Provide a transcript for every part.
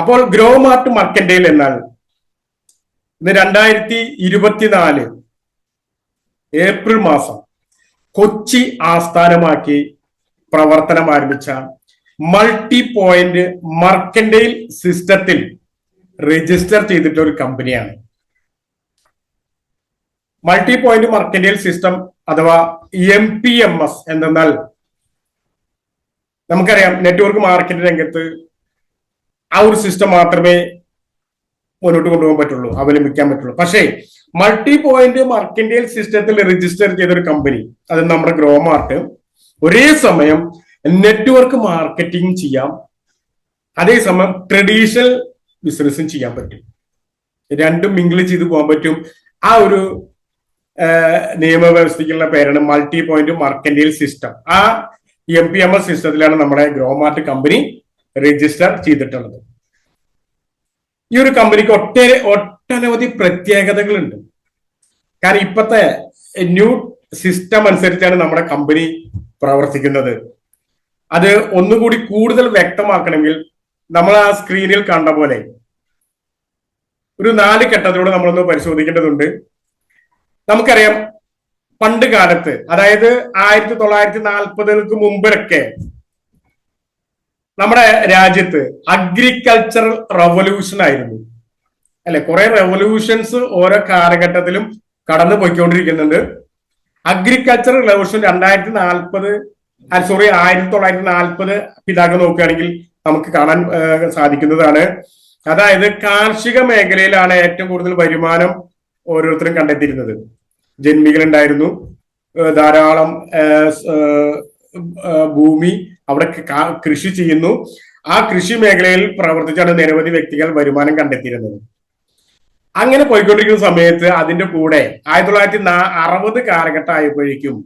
അപ്പോൾ grow mart മർക്കന്റൈൽ എന്നാൽ ഇന്ന് 2024 ഏപ്രിൽ മാസം കൊച്ചി ആസ്ഥാനമാക്കി പ്രവർത്തനം ആരംഭിച്ച മൾട്ടി പോയിന്റ് മർക്കന്റൈൽ സിസ്റ്റത്തിൽ രജിസ്റ്റർ ചെയ്തിട്ട ഒരു കമ്പനിയാണ്. മൾട്ടി പോയിന്റ് മർക്കന്റൈൽ സിസ്റ്റം അഥവാ MPMS എന്തെന്നാൽ നമുക്കറിയാം നെറ്റ്വർക്ക് മാർക്കറ്റ് രംഗത്ത് ആ ഒരു സിസ്റ്റം മാത്രമേ മുന്നോട്ട് കൊണ്ടുപോകാൻ പറ്റുള്ളൂ, അവലംബിക്കാൻ പറ്റുള്ളൂ. പക്ഷേ മൾട്ടി പോയിന്റ് മർക്കന്റൈൽ സിസ്റ്റത്തിൽ രജിസ്റ്റർ ചെയ്ത ഒരു കമ്പനി, അത് നമ്മുടെ ഗ്രോ മാർട്ട്, ഒരേ സമയം നെറ്റ്വർക്ക് മാർക്കറ്റിംഗ് ചെയ്യാം, അതേസമയം ട്രഡീഷണൽ ബിസിനസ്സും ചെയ്യാൻ പറ്റും. രണ്ടും മിങ്കിൾ ചെയ്ത് പോകാൻ പറ്റും. ആ ഒരു നിയമവ്യവസ്ഥയ്ക്കുള്ള പേരാണ് മൾട്ടി പോയിന്റ് മർക്കന്റൈൽ സിസ്റ്റം. ആ MPMS സിസ്റ്റത്തിലാണ് നമ്മുടെ ഗ്രോ മാർട്ട് കമ്പനി രജിസ്റ്റർ ചെയ്തിട്ടുള്ളത്. ഈ ഒരു കമ്പനിക്ക് ഒട്ടനവധി പ്രത്യേകതകളുണ്ട്. കാരണം ഇപ്പോഴത്തെ ന്യൂ സിസ്റ്റം അനുസരിച്ചാണ് നമ്മുടെ കമ്പനി പ്രവർത്തിക്കുന്നത്. അത് ഒന്നുകൂടി കൂടുതൽ വ്യക്തമാക്കണമെങ്കിൽ നമ്മൾ ആ സ്ക്രീനിൽ കണ്ട പോലെ ഒരു 4 ഘട്ടത്തിലൂടെ നമ്മളൊന്ന് പരിശോധിക്കേണ്ടതുണ്ട്. നമുക്കറിയാം പണ്ട് കാലത്ത്, അതായത് 1940-കൾക്ക് മുമ്പിലൊക്കെ നമ്മുടെ രാജ്യത്ത് അഗ്രികൾച്ചറൽ റവല്യൂഷൻ ആയിരുന്നു, അല്ലെ? കുറെ റവല്യൂഷൻസ് ഓരോ കാലഘട്ടത്തിലും കടന്നു പോയിക്കൊണ്ടിരിക്കുന്നുണ്ട്. അഗ്രികൾച്ചറൽ റവല്യൂഷൻ 1940 പിതാക്കൾ നോക്കുകയാണെങ്കിൽ നമുക്ക് കാണാൻ സാധിക്കുന്നതാണ്. അതായത് കാർഷിക മേഖലയിലാണ് ഏറ്റവും കൂടുതൽ വരുമാനം ഓരോരുത്തരും കണ്ടെത്തിയിരുന്നത്. ജന്മികൾ ഉണ്ടായിരുന്നു, ധാരാളം ഭൂമി അവിടെ കൃഷി ചെയ്യുന്നു. ആ കൃഷി മേഖലയിൽ പ്രവർത്തിച്ചാണ് നിരവധി വ്യക്തികൾ വരുമാനം കണ്ടെത്തിയിരുന്നത്. അങ്ങനെ പോയിക്കൊണ്ടിരിക്കുന്ന സമയത്ത് അതിന്റെ കൂടെ 1960 കാലഘട്ടം ആയപ്പോഴേക്കും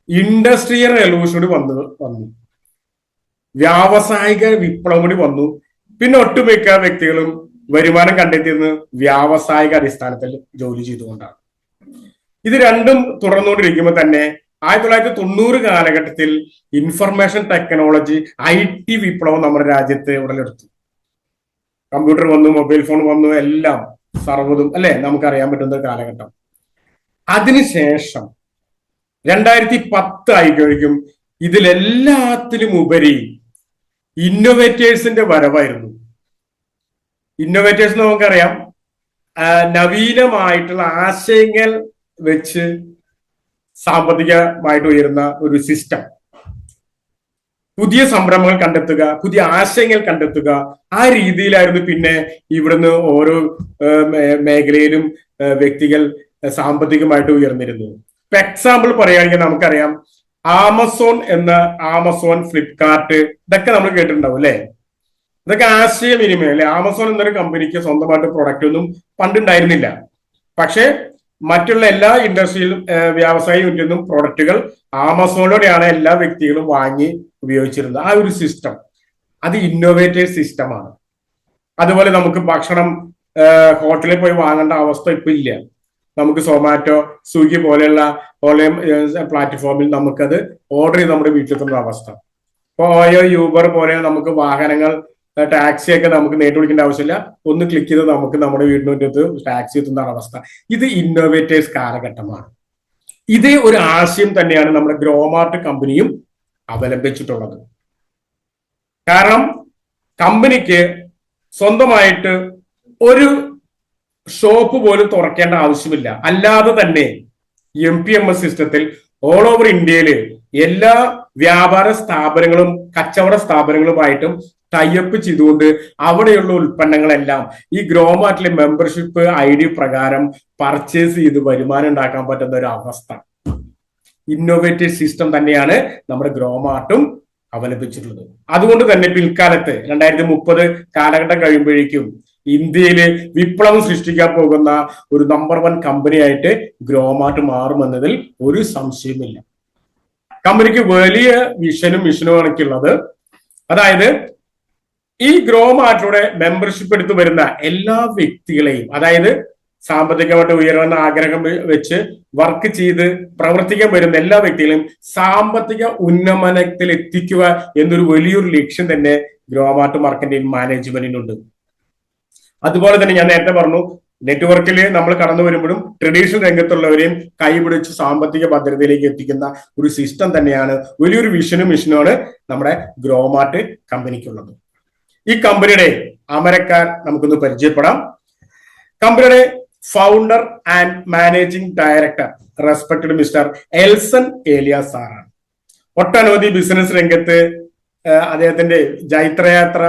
ഇൻഡസ്ട്രിയൽ റെവല്യൂഷൻ കൂടി വന്നു, വ്യാവസായിക വിപ്ലവം കൂടി വന്നു. പിന്നെ ഒട്ടുമിക്ക വ്യക്തികളും വരുമാനം കണ്ടെത്തിയത് വ്യാവസായിക അടിസ്ഥാനത്തിൽ ജോലി ചെയ്തുകൊണ്ടാണ്. ഇത് രണ്ടും തുടർന്നുകൊണ്ടിരിക്കുമ്പോൾ തന്നെ 1990 കാലഘട്ടത്തിൽ ഇൻഫർമേഷൻ ടെക്നോളജി IT വിപ്ലവം നമ്മുടെ രാജ്യത്ത് ഉടലെടുത്തു. കമ്പ്യൂട്ടർ വന്നു, മൊബൈൽ ഫോൺ വന്നു, എല്ലാം സർവ്വതും അല്ലെ നമുക്കറിയാൻ പറ്റുന്ന കാലഘട്ടം. അതിനുശേഷം 2010 ആയിക്കഴിക്കും ഇതിലെല്ലാത്തിലും ഉപരി ഇന്നോവേറ്റേഴ്സിന്റെ വരവായിരുന്നു. ഇന്നോവേറ്റേഴ്സ് നമുക്കറിയാം നവീനമായിട്ടുള്ള ആശയങ്ങൾ വെച്ച് സാമ്പത്തികമായിട്ട് ഉയരുന്ന ഒരു സിസ്റ്റം, പുതിയ സംരംഭങ്ങൾ കണ്ടെത്തുക, പുതിയ ആശയങ്ങൾ കണ്ടെത്തുക. ആ രീതിയിലായിരുന്നു പിന്നെ ഇവിടുന്ന് ഓരോ മേഖലയിലും വ്യക്തികൾ സാമ്പത്തികമായിട്ട് ഉയർന്നിരുന്നത്. ഇപ്പൊ എക്സാമ്പിൾ പറയുകയാണെങ്കിൽ നമുക്കറിയാം ആമസോൺ, ഫ്ലിപ്കാർട്ട്, ഇതൊക്കെ നമ്മൾ കേട്ടിട്ടുണ്ടാവും അല്ലെ? ഇതൊക്കെ ആശയവിനിമയം അല്ലെ? ആമസോൺ എന്നൊരു കമ്പനിക്ക് സ്വന്തമായിട്ട് പ്രൊഡക്റ്റ് ഒന്നും പണ്ടുണ്ടായിരുന്നില്ല. പക്ഷെ മറ്റുള്ള എല്ലാ ഇൻഡസ്ട്രിയിലും വ്യവസായ യൂണിറ്റിൽ പ്രൊഡക്റ്റുകൾ ആമസോണിലൂടെയാണ് എല്ലാ വ്യക്തികളും വാങ്ങി ഉപയോഗിച്ചിരുന്നത്. ആ ഒരു സിസ്റ്റം അത് ഇന്നോവേറ്റീവ് സിസ്റ്റമാണ്. അതുപോലെ നമുക്ക് ഭക്ഷണം ഹോട്ടലിൽ പോയി വാങ്ങേണ്ട അവസ്ഥ ഇപ്പൊ ഇല്ല. നമുക്ക് സൊമാറ്റോ, സ്വിഗ്ഗി പോലെയുള്ള പ്ലാറ്റ്ഫോമിൽ നമുക്കത് ഓർഡർ ചെയ്ത് നമ്മുടെ വീട്ടിലെത്തുന്ന അവസ്ഥ. ഇപ്പൊ ഓയോ, യൂബർ പോലെ നമുക്ക് വാഹനങ്ങൾ, ടാക്സി ഒക്കെ നമുക്ക് നേരിട്ട് വിളിക്കേണ്ട ആവശ്യമില്ല. ഒന്ന് ക്ലിക്ക് ചെയ്ത് നമുക്ക് നമ്മുടെ വീടിനടുത്ത് ടാക്സി എത്തുന്ന അവസ്ഥ. ഇത് ഇന്നോവേറ്റേഴ്സ് കാലഘട്ടമാണ്. ഇതേ ഒരു ആശയം തന്നെയാണ് നമ്മുടെ ഗ്രോ മാർട്ട് കമ്പനിയും അവലംബിച്ചിട്ടുള്ളത്. കാരണം കമ്പനിക്ക് സ്വന്തമായിട്ട് ഒരു ഷോപ്പ് പോലും തുറക്കേണ്ട ആവശ്യമില്ല. അല്ലാതെ തന്നെ MPMS സിസ്റ്റത്തിൽ ഓൾ ഓവർ ഇന്ത്യയില് എല്ലാ വ്യാപാര സ്ഥാപനങ്ങളും കച്ചവട സ്ഥാപനങ്ങളുമായിട്ടും ടൈപ്പ് ചെയ്തുകൊണ്ട് അവിടെയുള്ള ഉൽപ്പന്നങ്ങളെല്ലാം ഈ ഗ്രോ മാർട്ടിലെ മെമ്പർഷിപ്പ് ID പ്രകാരം പർച്ചേസ് ചെയ്ത് വരുമാനം ഉണ്ടാക്കാൻ പറ്റുന്ന ഒരു അവസ്ഥ. ഇന്നോവേറ്റീവ് സിസ്റ്റം തന്നെയാണ് നമ്മുടെ ഗ്രോ മാർട്ടും അവലംബിച്ചിട്ടുള്ളത്. അതുകൊണ്ട് തന്നെ പിൽക്കാലത്ത് 2030 കാലഘട്ടം കഴിയുമ്പോഴേക്കും ഇന്ത്യയില് വിപ്ലവം സൃഷ്ടിക്കാൻ പോകുന്ന ഒരു നമ്പർ 1 കമ്പനിയായിട്ട് ഗ്രോ മാർട്ട് മാറുമെന്നതിൽ ഒരു സംശയമില്ല. കമ്പനിക്ക് വലിയ വിഷനും മിഷനുമാണ് ഉള്ളത്. അതായത് ഈ ഗ്രോ മാർട്ടിലൂടെ മെമ്പർഷിപ്പ് എടുത്തു വരുന്ന എല്ലാ വ്യക്തികളെയും, അതായത് സാമ്പത്തികമായിട്ട് ഉയരുന്ന ആഗ്രഹം വെച്ച് വർക്ക് ചെയ്ത് പ്രവർത്തിക്കാൻ വരുന്ന എല്ലാ വ്യക്തികളെയും സാമ്പത്തിക ഉന്നമനത്തിൽ എത്തിക്കുക എന്നൊരു വലിയൊരു ലക്ഷ്യം തന്നെ ഗ്രോമാർട്ട് മാർക്കറ്റിംഗ് മാനേജ്മെന്റിനുണ്ട്. അതുപോലെ തന്നെ ഞാൻ നേരത്തെ പറഞ്ഞു, നെറ്റ്വർക്കിൽ നമ്മൾ കടന്നു വരുമ്പോഴും ട്രഡീഷണൽ രംഗത്തുള്ളവരെയും കൈപിടിച്ച് സാമ്പത്തിക ഭദ്രതയിലേക്ക് എത്തിക്കുന്ന ഒരു സിസ്റ്റം തന്നെയാണ്, വലിയൊരു വിഷനും മിഷനുമാണ് നമ്മുടെ ഗ്രോമാർട്ട് കമ്പനിക്കുള്ളത്. ഈ കമ്പനിയുടെ അമരക്കാർ നമുക്കൊന്ന് പരിചയപ്പെടാം. കമ്പനിയുടെ founder and managing director respected mister Elson Elias സാറാണ്. ഒട്ടനവധി ബിസിനസ് രംഗത്ത് അദ്ദേഹത്തിന്റെ ജൈത്രയാത്ര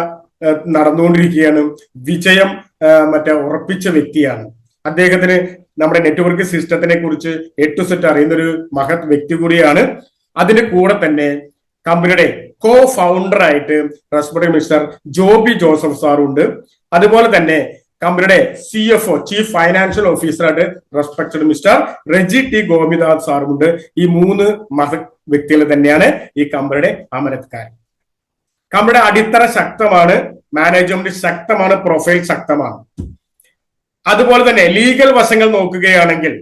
നടന്നുകൊണ്ടിരിക്കുകയാണ്. വിജയം ഉറപ്പിച്ച വ്യക്തിയാണ്. അദ്ദേഹത്തിന് നമ്മുടെ നെറ്റ്വർക്ക് സിസ്റ്റത്തിനെ കുറിച്ച് A to Z അറിയുന്ന ഒരു മഹത് വ്യക്തി കൂടിയാണ്. അതിന്റെ കൂടെ തന്നെ കമ്പനിയുടെ കോ ഫൗണ്ടർ ആയിട്ട് റെസ്പെക്ടഡ് മിസ്റ്റർ ജോബി ജോസഫ് സാറുണ്ട്. അതുപോലെ തന്നെ കമ്പനിയുടെ CFO ചീഫ് ഫൈനാൻഷ്യൽ ഓഫീസറായിട്ട് respected mister Reji T Gopinath സാറുമുണ്ട്. ഈ 3 മഹത് വ്യക്തികൾ തന്നെയാണ് ഈ കമ്പനിയുടെ അമരക്കാർ. കമ്പനിയുടെ അടിത്തറ ശക്തമാണ്, മാനേജ്മെന്റ് ശക്തമാണ്, പ്രൊഫൈൽ ശക്തമാണ്. അതുപോലെ തന്നെ ലീഗൽ വശങ്ങൾ നോക്കുകയാണെങ്കിൽ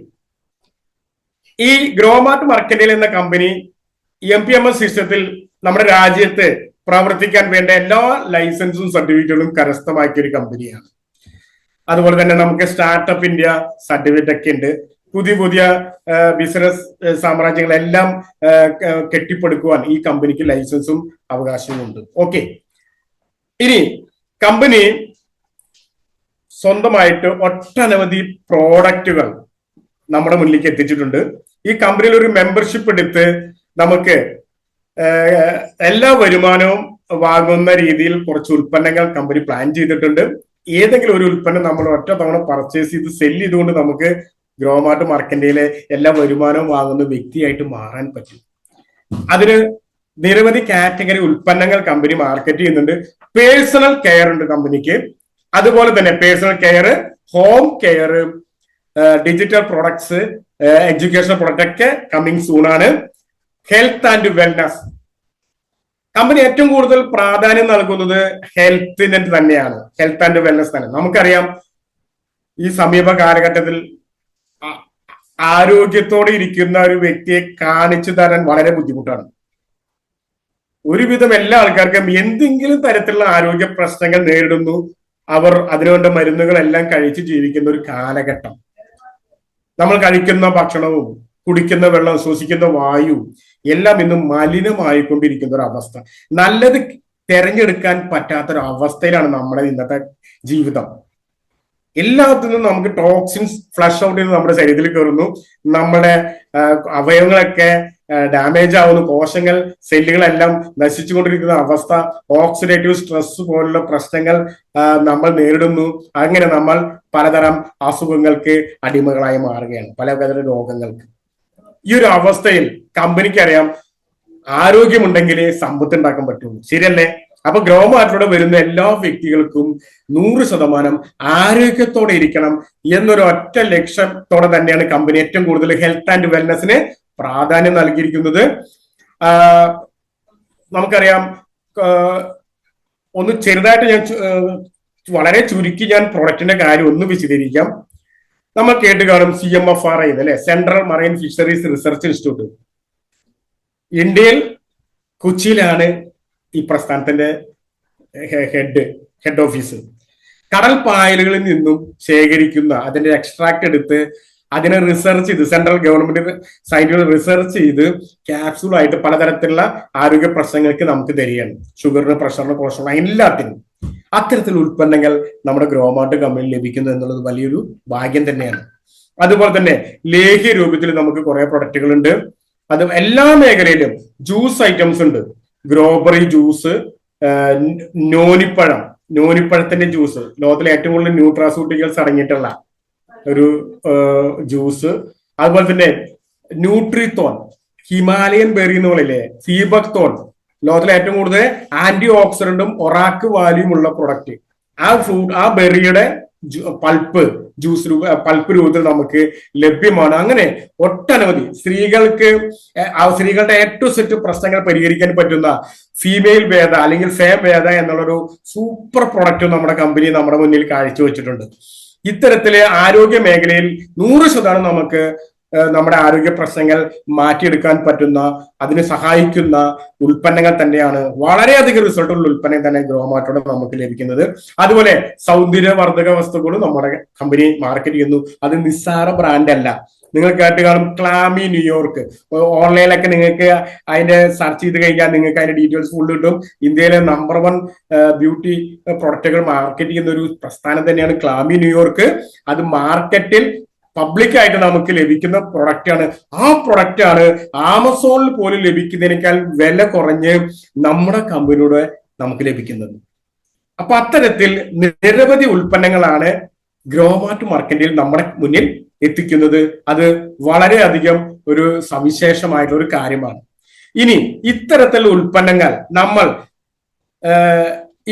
ഈ ഗ്രോമാർട്ട് മാർക്കറ്റിംഗ് എന്ന കമ്പനി MPMS സിസ്റ്റത്തിൽ നമ്മുടെ രാജ്യത്ത് പ്രവർത്തിക്കാൻ വേണ്ട എല്ലാ ലൈസൻസും സർട്ടിഫിക്കറ്റുകളും കരസ്ഥമാക്കിയ ഒരു കമ്പനിയാണ്. അതുപോലെ തന്നെ നമുക്ക് സ്റ്റാർട്ടപ്പ് ഇന്ത്യ സർട്ടിഫിക്കറ്റ് ഒക്കെ ഉണ്ട്. പുതിയ പുതിയ ബിസിനസ് സാമ്രാജ്യങ്ങളെല്ലാം കെട്ടിപ്പടുക്കുവാൻ ഈ കമ്പനിക്ക് ലൈസൻസും അവകാശവും ഉണ്ട്. ഓക്കെ, ഇനി കമ്പനി സ്വന്തമായിട്ട് ഒട്ടനവധി പ്രോഡക്റ്റുകൾ നമ്മുടെ മുന്നിലേക്ക് എത്തിച്ചിട്ടുണ്ട്. ഈ കമ്പനിയിൽ ഒരു മെമ്പർഷിപ്പ് എടുത്ത് നമുക്ക് എല്ലാ വരുമാനവും വാങ്ങുന്ന രീതിയിൽ കുറച്ച് ഉൽപ്പന്നങ്ങൾ കമ്പനി പ്ലാൻ ചെയ്തിട്ടുണ്ട്. ഏതെങ്കിലും ഒരു ഉൽപ്പന്നം നമ്മൾ ഒറ്റ തവണ പർച്ചേസ് ചെയ്ത് സെല്ല് ചെയ്തുകൊണ്ട് നമുക്ക് ഗ്രോമാർട്ട് മാർക്കറ്റിലെ എല്ലാ വരുമാനവും വാങ്ങുന്ന വ്യക്തിയായിട്ട് മാറാൻ പറ്റും. അതിന് നിരവധി കാറ്റഗറി ഉൽപ്പന്നങ്ങൾ കമ്പനി മാർക്കറ്റ് ചെയ്യുന്നുണ്ട്. പേഴ്സണൽ കെയർ ഉണ്ട് കമ്പനിക്ക്. അതുപോലെ തന്നെ personal care, home care, digital products, education product ഒക്കെ കമ്മിങ് സൂൺ ആണ്. ഹെൽത്ത് ആൻഡ് വെൽനസ്, കമ്പനി ഏറ്റവും കൂടുതൽ പ്രാധാന്യം നൽകുന്നത് ഹെൽത്തിന് തന്നെയാണ്, ഹെൽത്ത് ആൻഡ് വെൽനസ് തന്നെ. നമുക്കറിയാം ഈ സമീപ കാലഘട്ടത്തിൽ ആരോഗ്യത്തോടെ ഇരിക്കുന്ന ഒരു വ്യക്തിയെ കാണിച്ചു തരാൻ വളരെ ബുദ്ധിമുട്ടാണ്. ഒരുവിധം എല്ലാ ആൾക്കാർക്കും എന്തെങ്കിലും തരത്തിലുള്ള ആരോഗ്യ പ്രശ്നങ്ങൾ നേരിടുന്നു. അവർ അതിനുവേണ്ട മരുന്നുകളെല്ലാം കഴിച്ച് ജീവിക്കുന്ന ഒരു കാലഘട്ടം. നമ്മൾ കഴിക്കുന്ന ഭക്ഷണവും കുടിക്കുന്ന വെള്ളം, ശ്വസിക്കുന്ന വായു എല്ലാം ഇന്നും മലിനമായിക്കൊണ്ടിരിക്കുന്ന ഒരു അവസ്ഥ. നല്ലത് തെരഞ്ഞെടുക്കാൻ പറ്റാത്തൊരു അവസ്ഥയിലാണ് നമ്മുടെ ഇന്നത്തെ ജീവിതം. എല്ലാത്തിനും നമുക്ക് ടോക്സിൻസ് ഫ്ലഷ് ഔട്ട് ചെയ്ത് നമ്മുടെ ശരീരത്തിൽ കയറുന്നു. നമ്മുടെ അവയവങ്ങളൊക്കെ ഡാമേജ് ആവുന്നു. കോശങ്ങൾ, സെല്ലുകളെല്ലാം നശിച്ചുകൊണ്ടിരിക്കുന്ന അവസ്ഥ. ഓക്സിഡേറ്റീവ് സ്ട്രെസ് പോലുള്ള പ്രശ്നങ്ങൾ നമ്മൾ നേരിടുന്നു. അങ്ങനെ നമ്മൾ പലതരം അസുഖങ്ങൾക്ക് അടിമകളായി മാറുകയാണ്, പലതരം രോഗങ്ങൾക്ക്. ഈ ഒരു അവസ്ഥയിൽ കമ്പനിക്ക് അറിയാം ആരോഗ്യമുണ്ടെങ്കിലേ സമ്പത്ത് ഉണ്ടാക്കാൻ പറ്റുള്ളൂ. ശരിയല്ലേ? അപ്പൊ ഗ്രോമാർട്ടിലൂടെ വരുന്ന എല്ലാ വ്യക്തികൾക്കും 100% ആരോഗ്യത്തോടെ ഇരിക്കണം എന്നൊരു ഒറ്റ ലക്ഷ്യത്തോടെ തന്നെയാണ് കമ്പനി ഏറ്റവും കൂടുതൽ ഹെൽത്ത് ആൻഡ് വെൽനസിന് പ്രാധാന്യം നൽകിയിരിക്കുന്നത്. നമുക്കറിയാം, ഒന്ന് ചെറുതായിട്ട് ഞാൻ വളരെ ചുരുക്കി ഞാൻ പ്രൊഡക്റ്റിന്റെ കാര്യം ഒന്ന് വിശദീകരിക്കാം. നമ്മൾ കേട്ട് കാണും CMFRI അല്ലെ, central marine fisheries research institute. ഇന്ത്യയിൽ കൊച്ചിയിലാണ് ഈ പ്രസ്ഥാനത്തിന്റെ ഹെഡ് ഓഫീസ്. കടൽ പായലുകളിൽ നിന്നും ശേഖരിക്കുന്ന അതിന്റെ എക്സ്ട്രാക്ട് എടുത്ത് അതിനെ റിസർച്ച് ചെയ്ത് സെൻട്രൽ ഗവൺമെന്റ് സൈന്റുകൾ റിസർച്ച് ചെയ്ത് ക്യാപ്സൂളായിട്ട് പലതരത്തിലുള്ള ആരോഗ്യ പ്രശ്നങ്ങൾക്ക് നമുക്ക് തരികയാണ്. ഷുഗറിന്, പ്രഷറിന്, കൊളസ്ട്രോൾ, എല്ലാത്തിനും അത്തരത്തിലുള്ള ഉൽപ്പന്നങ്ങൾ നമ്മുടെ ഗ്രോമാർട്ട് കമ്പനിയിൽ ലഭിക്കുന്നു എന്നുള്ളത് വലിയൊരു ഭാഗ്യം തന്നെയാണ്. അതുപോലെ തന്നെ ലേഹ്യ രൂപത്തിൽ നമുക്ക് കുറെ പ്രൊഡക്റ്റുകൾ ഉണ്ട്. അത് എല്ലാ മേഖലയിലും ജ്യൂസ് ഐറ്റംസ് ഉണ്ട്. ഗ്രോബറി ജ്യൂസ്, നോനിപ്പഴത്തിന്റെ ജ്യൂസ്, ലോകത്തിലെ ഏറ്റവും കൂടുതൽ ന്യൂട്രാസ്യൂട്ടിക്കൽസ് അടങ്ങിയിട്ടുള്ള ഒരു ജ്യൂസ്. അതുപോലെ തന്നെ ന്യൂട്രിത്തോൺ, ഹിമാലയൻ ബെറി എന്ന് പറയില്ലേ, സീബക്തോൺ, ലോകത്തിലെ ഏറ്റവും കൂടുതൽ ആന്റി ഓക്സിഡന്റും ഒറാക്ക് വാല്യൂം ഉള്ള പ്രൊഡക്റ്റ്. ആ ബെറിയുടെ പൾപ്പ് രൂപത്തിൽ നമുക്ക് ലഭ്യമാണ്. അങ്ങനെ ഒട്ടനവധി സ്ത്രീകളുടെ A to Z പ്രശ്നങ്ങൾ പരിഹരിക്കാൻ പറ്റുന്ന ഫീമെയിൽ വേദ അല്ലെങ്കിൽ ഫേം വേദ എന്നുള്ളൊരു സൂപ്പർ പ്രൊഡക്റ്റ് നമ്മുടെ കമ്പനി നമ്മുടെ മുന്നിൽ കാഴ്ചവെച്ചിട്ടുണ്ട്. ഇത്തരത്തില് ആരോഗ്യ മേഖലയിൽ 100% നമുക്ക് നമ്മുടെ ആരോഗ്യ പ്രശ്നങ്ങൾ മാറ്റിയെടുക്കാൻ പറ്റുന്ന, അതിന് സഹായിക്കുന്ന ഉൽപ്പന്നങ്ങൾ തന്നെയാണ്. വളരെയധികം റിസൾട്ടുള്ള ഉൽപ്പന്നം തന്നെ ഗ്രോമാർട്ടിലൂടെ നമുക്ക് ലഭിക്കുന്നത്. അതുപോലെ സൗന്ദര്യവർദ്ധക വസ്തുക്കളും നമ്മുടെ കമ്പനി മാർക്കറ്റ് ചെയ്യുന്നു. അത് നിസ്സാര ബ്രാൻഡ് അല്ല. നിങ്ങൾ കേട്ട് കാണും ക്ലാമി ന്യൂയോർക്ക്. ഓൺലൈനിലൊക്കെ നിങ്ങൾക്ക് അതിന്റെ സെർച്ച് ചെയ്ത് കഴിഞ്ഞാൽ നിങ്ങൾക്ക് അതിന്റെ ഡീറ്റെയിൽസ് ഫുൾ കിട്ടും. ഇന്ത്യയിലെ നമ്പർ 1 ബ്യൂട്ടി പ്രൊഡക്റ്റുകൾ മാർക്കറ്റ് ചെയ്യുന്ന ഒരു പ്രസ്ഥാനം തന്നെയാണ് ക്ലാമി ന്യൂയോർക്ക്. അത് മാർക്കറ്റിൽ പബ്ലിക്കായിട്ട് നമുക്ക് ലഭിക്കുന്ന പ്രൊഡക്റ്റ് ആണ്. ആ പ്രൊഡക്റ്റ് ആണ് ആമസോണിൽ പോലും ലഭിക്കുന്നതിനേക്കാൾ വില കുറഞ്ഞ് നമ്മുടെ കമ്പനിയുടെ നമുക്ക് ലഭിക്കുന്നത്. അപ്പൊ അത്തരത്തിൽ നിരവധി ഉൽപ്പന്നങ്ങളാണ് ഗ്രോമാർട്ട് മാർക്കറ്റിൽ നമ്മുടെ മുന്നിൽ എത്തിക്കുന്നത്. അത് വളരെയധികം ഒരു സവിശേഷമായിട്ടുള്ള ഒരു കാര്യമാണ്. ഇനി ഇത്തരത്തിലുള്ള ഉൽപ്പന്നങ്ങൾ നമ്മൾ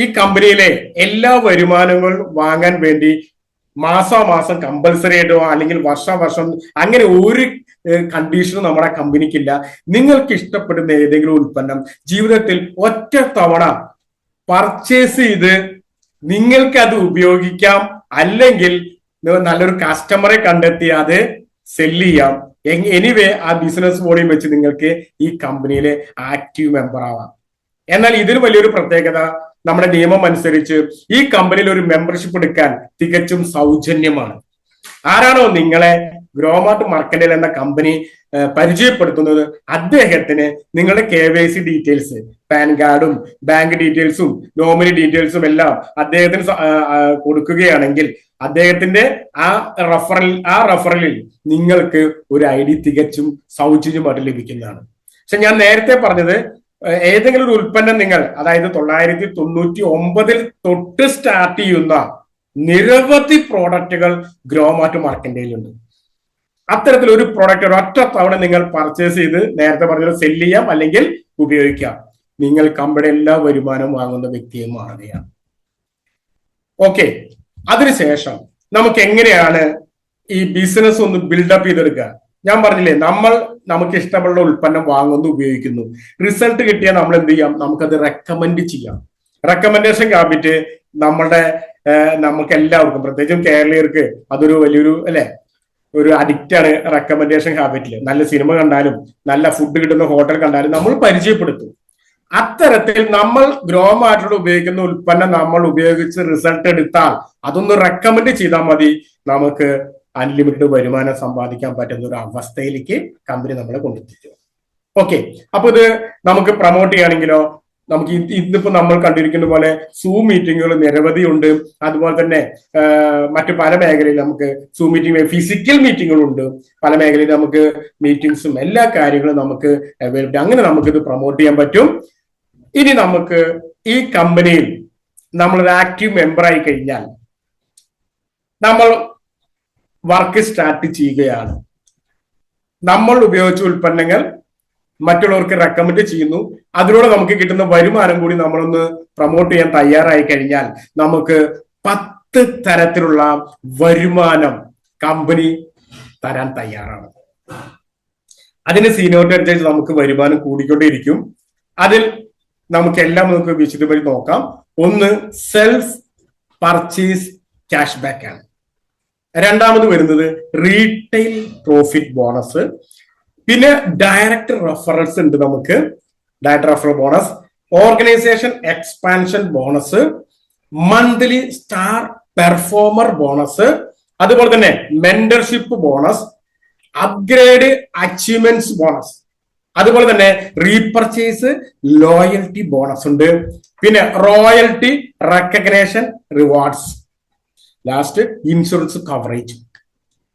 ഈ കമ്പനിയിലെ എല്ലാ വരുമാനങ്ങളും വാങ്ങാൻ വേണ്ടി മാസാമാസം കമ്പൽസറി ആയിട്ടോ അല്ലെങ്കിൽ വർഷം അങ്ങനെ ഒരു കണ്ടീഷനും നമ്മുടെ കമ്പനിക്കില്ല. നിങ്ങൾക്ക് ഇഷ്ടപ്പെടുന്ന ഏതെങ്കിലും ഉൽപ്പന്നം ജീവിതത്തിൽ ഒറ്റ തവണ പർച്ചേസ് ചെയ്ത് നിങ്ങൾക്ക് അത് ഉപയോഗിക്കാം, അല്ലെങ്കിൽ നല്ലൊരു കസ്റ്റമറെ കണ്ടെത്തി അത് സെല്ല് ചെയ്യാം. എനിവേ ആ ബിസിനസ് ബോഡിയും വെച്ച് നിങ്ങൾക്ക് ഈ കമ്പനിയിലെ ആക്റ്റീവ് മെമ്പർ ആവാം. എന്നാൽ ഇതിന് വലിയൊരു പ്രത്യേകത, നമ്മുടെ നിയമം അനുസരിച്ച് ഈ കമ്പനിയിൽ ഒരു മെമ്പർഷിപ്പ് എടുക്കാൻ തികച്ചും സൗജന്യമാണ്. ആരാണോ നിങ്ങളെ ഗ്രോമാർട്ട് മാർക്കറ്റിൽ എന്ന കമ്പനി പരിചയപ്പെടുത്തുന്നത് അദ്ദേഹത്തിന് നിങ്ങളുടെ KYC ഡീറ്റെയിൽസ്, പാൻ കാർഡും ബാങ്ക് ഡീറ്റെയിൽസും നോമിനി ഡീറ്റെയിൽസും എല്ലാം അദ്ദേഹത്തിന് കൊടുക്കുകയാണെങ്കിൽ അദ്ദേഹത്തിന്റെ ആ റഫറലിൽ നിങ്ങൾക്ക് ഒരു ID തികച്ചും സൗജന്യമായിട്ട് ലഭിക്കുന്നതാണ്. പക്ഷെ ഞാൻ നേരത്തെ പറഞ്ഞത് ഏതെങ്കിലും ഒരു ഉൽപ്പന്നം നിങ്ങൾ, അതായത് 999 തൊട്ട് സ്റ്റാർട്ട് ചെയ്യുന്ന നിരവധി പ്രോഡക്റ്റുകൾ ഗ്രോമാർട്ട് മാർക്കറ്റിലുണ്ട്. അത്തരത്തിൽ ഒരു പ്രോഡക്റ്റ് ഒരൊറ്റ തവണ നിങ്ങൾ പർച്ചേസ് ചെയ്ത് നേരത്തെ പറഞ്ഞത് സെല്ല് ചെയ്യാം അല്ലെങ്കിൽ ഉപയോഗിക്കാം. നിങ്ങൾ കമ്പനി എല്ലാ വരുമാനവും വാങ്ങുന്ന വ്യക്തിയെ മാറുകയാണ്. ഓക്കെ, അതിനുശേഷം നമുക്ക് എങ്ങനെയാണ് ഈ ബിസിനസ് ഒന്ന് ബിൽഡപ്പ് ചെയ്തെടുക്കുക? ഞാൻ പറഞ്ഞില്ലേ, നമുക്ക് ഇഷ്ടമുള്ള ഉൽപ്പന്നം വാങ്ങുന്നു, ഉപയോഗിക്കുന്നു, റിസൾട്ട് കിട്ടിയാൽ നമ്മൾ എന്ത് ചെയ്യാം? നമുക്കത് റെക്കമെൻഡ് ചെയ്യാം. റെക്കമെൻഡേഷൻ ഹാബിറ്റ് നമുക്ക് എല്ലാവർക്കും, പ്രത്യേകിച്ചും കേരളീയർക്ക് അതൊരു വലിയൊരു ഒരു അഡിക്റ്റ് ആണ്. റെക്കമെൻഡേഷൻ ഹാബിറ്റിൽ നല്ല സിനിമ കണ്ടാലും നല്ല ഫുഡ് കിട്ടുന്ന ഹോട്ടൽ കണ്ടാലും നമ്മൾ പരിചയപ്പെടുത്തും. അത്തരത്തിൽ നമ്മൾ ഗ്രോമാർട്ടിലൂടെ ഉപയോഗിക്കുന്ന ഉൽപ്പന്നം നമ്മൾ ഉപയോഗിച്ച് റിസൾട്ട് എടുത്താൽ അതൊന്ന് റെക്കമെൻഡ് ചെയ്താൽ മതി, നമുക്ക് അൺലിമിറ്റഡ് വരുമാനം സമ്പാദിക്കാൻ പറ്റുന്ന ഒരു അവസ്ഥയിലേക്ക് കമ്പനി നമ്മളെ കൊണ്ടെത്തിച്ചു. ഓക്കെ, അപ്പൊ ഇത് നമുക്ക് പ്രൊമോട്ട് ചെയ്യുകയാണെങ്കിലോ, നമുക്ക് ഇന്നിപ്പോ നമ്മൾ കണ്ടിരിക്കുന്ന പോലെ സൂം മീറ്റിങ്ങുകൾ നിരവധി ഉണ്ട്. അതുപോലെ തന്നെ മറ്റു പല മേഖലയിൽ നമുക്ക് സൂം മീറ്റിംഗ്, ഫിസിക്കൽ മീറ്റിങ്ങുകളുണ്ട്. പല മേഖലയിൽ നമുക്ക് മീറ്റിംഗ്സും എല്ലാ കാര്യങ്ങളും നമുക്ക് അവൈലബിൾ. അങ്ങനെ നമുക്കിത് പ്രൊമോട്ട് ചെയ്യാൻ പറ്റും. ഇനി നമുക്ക് ഈ കമ്പനിയിൽ നമ്മളൊരു ആക്റ്റീവ് മെമ്പർ ആയി കഴിഞ്ഞാൽ നമ്മൾ വർക്ക് സ്റ്റാർട്ട് ചെയ്യുകയാണ്. നമ്മൾ ഉപയോഗിച്ച ഉൽപ്പന്നങ്ങൾ മറ്റുള്ളവർക്ക് റെക്കമെൻഡ് ചെയ്യുന്നു. അതിലൂടെ നമുക്ക് കിട്ടുന്ന വരുമാനം കൂടി നമ്മളൊന്ന് പ്രൊമോട്ട് ചെയ്യാൻ തയ്യാറായി കഴിഞ്ഞാൽ നമുക്ക് 10 തരത്തിലുള്ള വരുമാനം കമ്പനി തരാൻ തയ്യാറാണ്. അതിന് സീനിയോറിറ്റി നമുക്ക് വരുമാനം കൂടിക്കൊണ്ടേയിരിക്കും. അതിൽ നമുക്ക് വിശദമായി നോക്കാം. ഒന്ന് സെൽഫ് പർച്ചേസ് ക്യാഷ് ബാക്ക് ആണ്. രണ്ടാമത് വരുന്നത് റീറ്റെയിൽ പ്രോഫിറ്റ് ബോണസ്. പിന്നെ ഡയറക്റ്റ് റെഫറൽസ് ഉണ്ട്. നമുക്ക് direct referral bonus, organisation expansion bonus, monthly star performer bonus, അതുപോലെ തന്നെ mentorship bonus, upgrade achievements bonus, അതുപോലെ തന്നെ റീപർച്ചേസ് ലോയൽറ്റി ബോണസ് ഉണ്ട്. പിന്നെ royalty recognition rewards, last insurance coverage.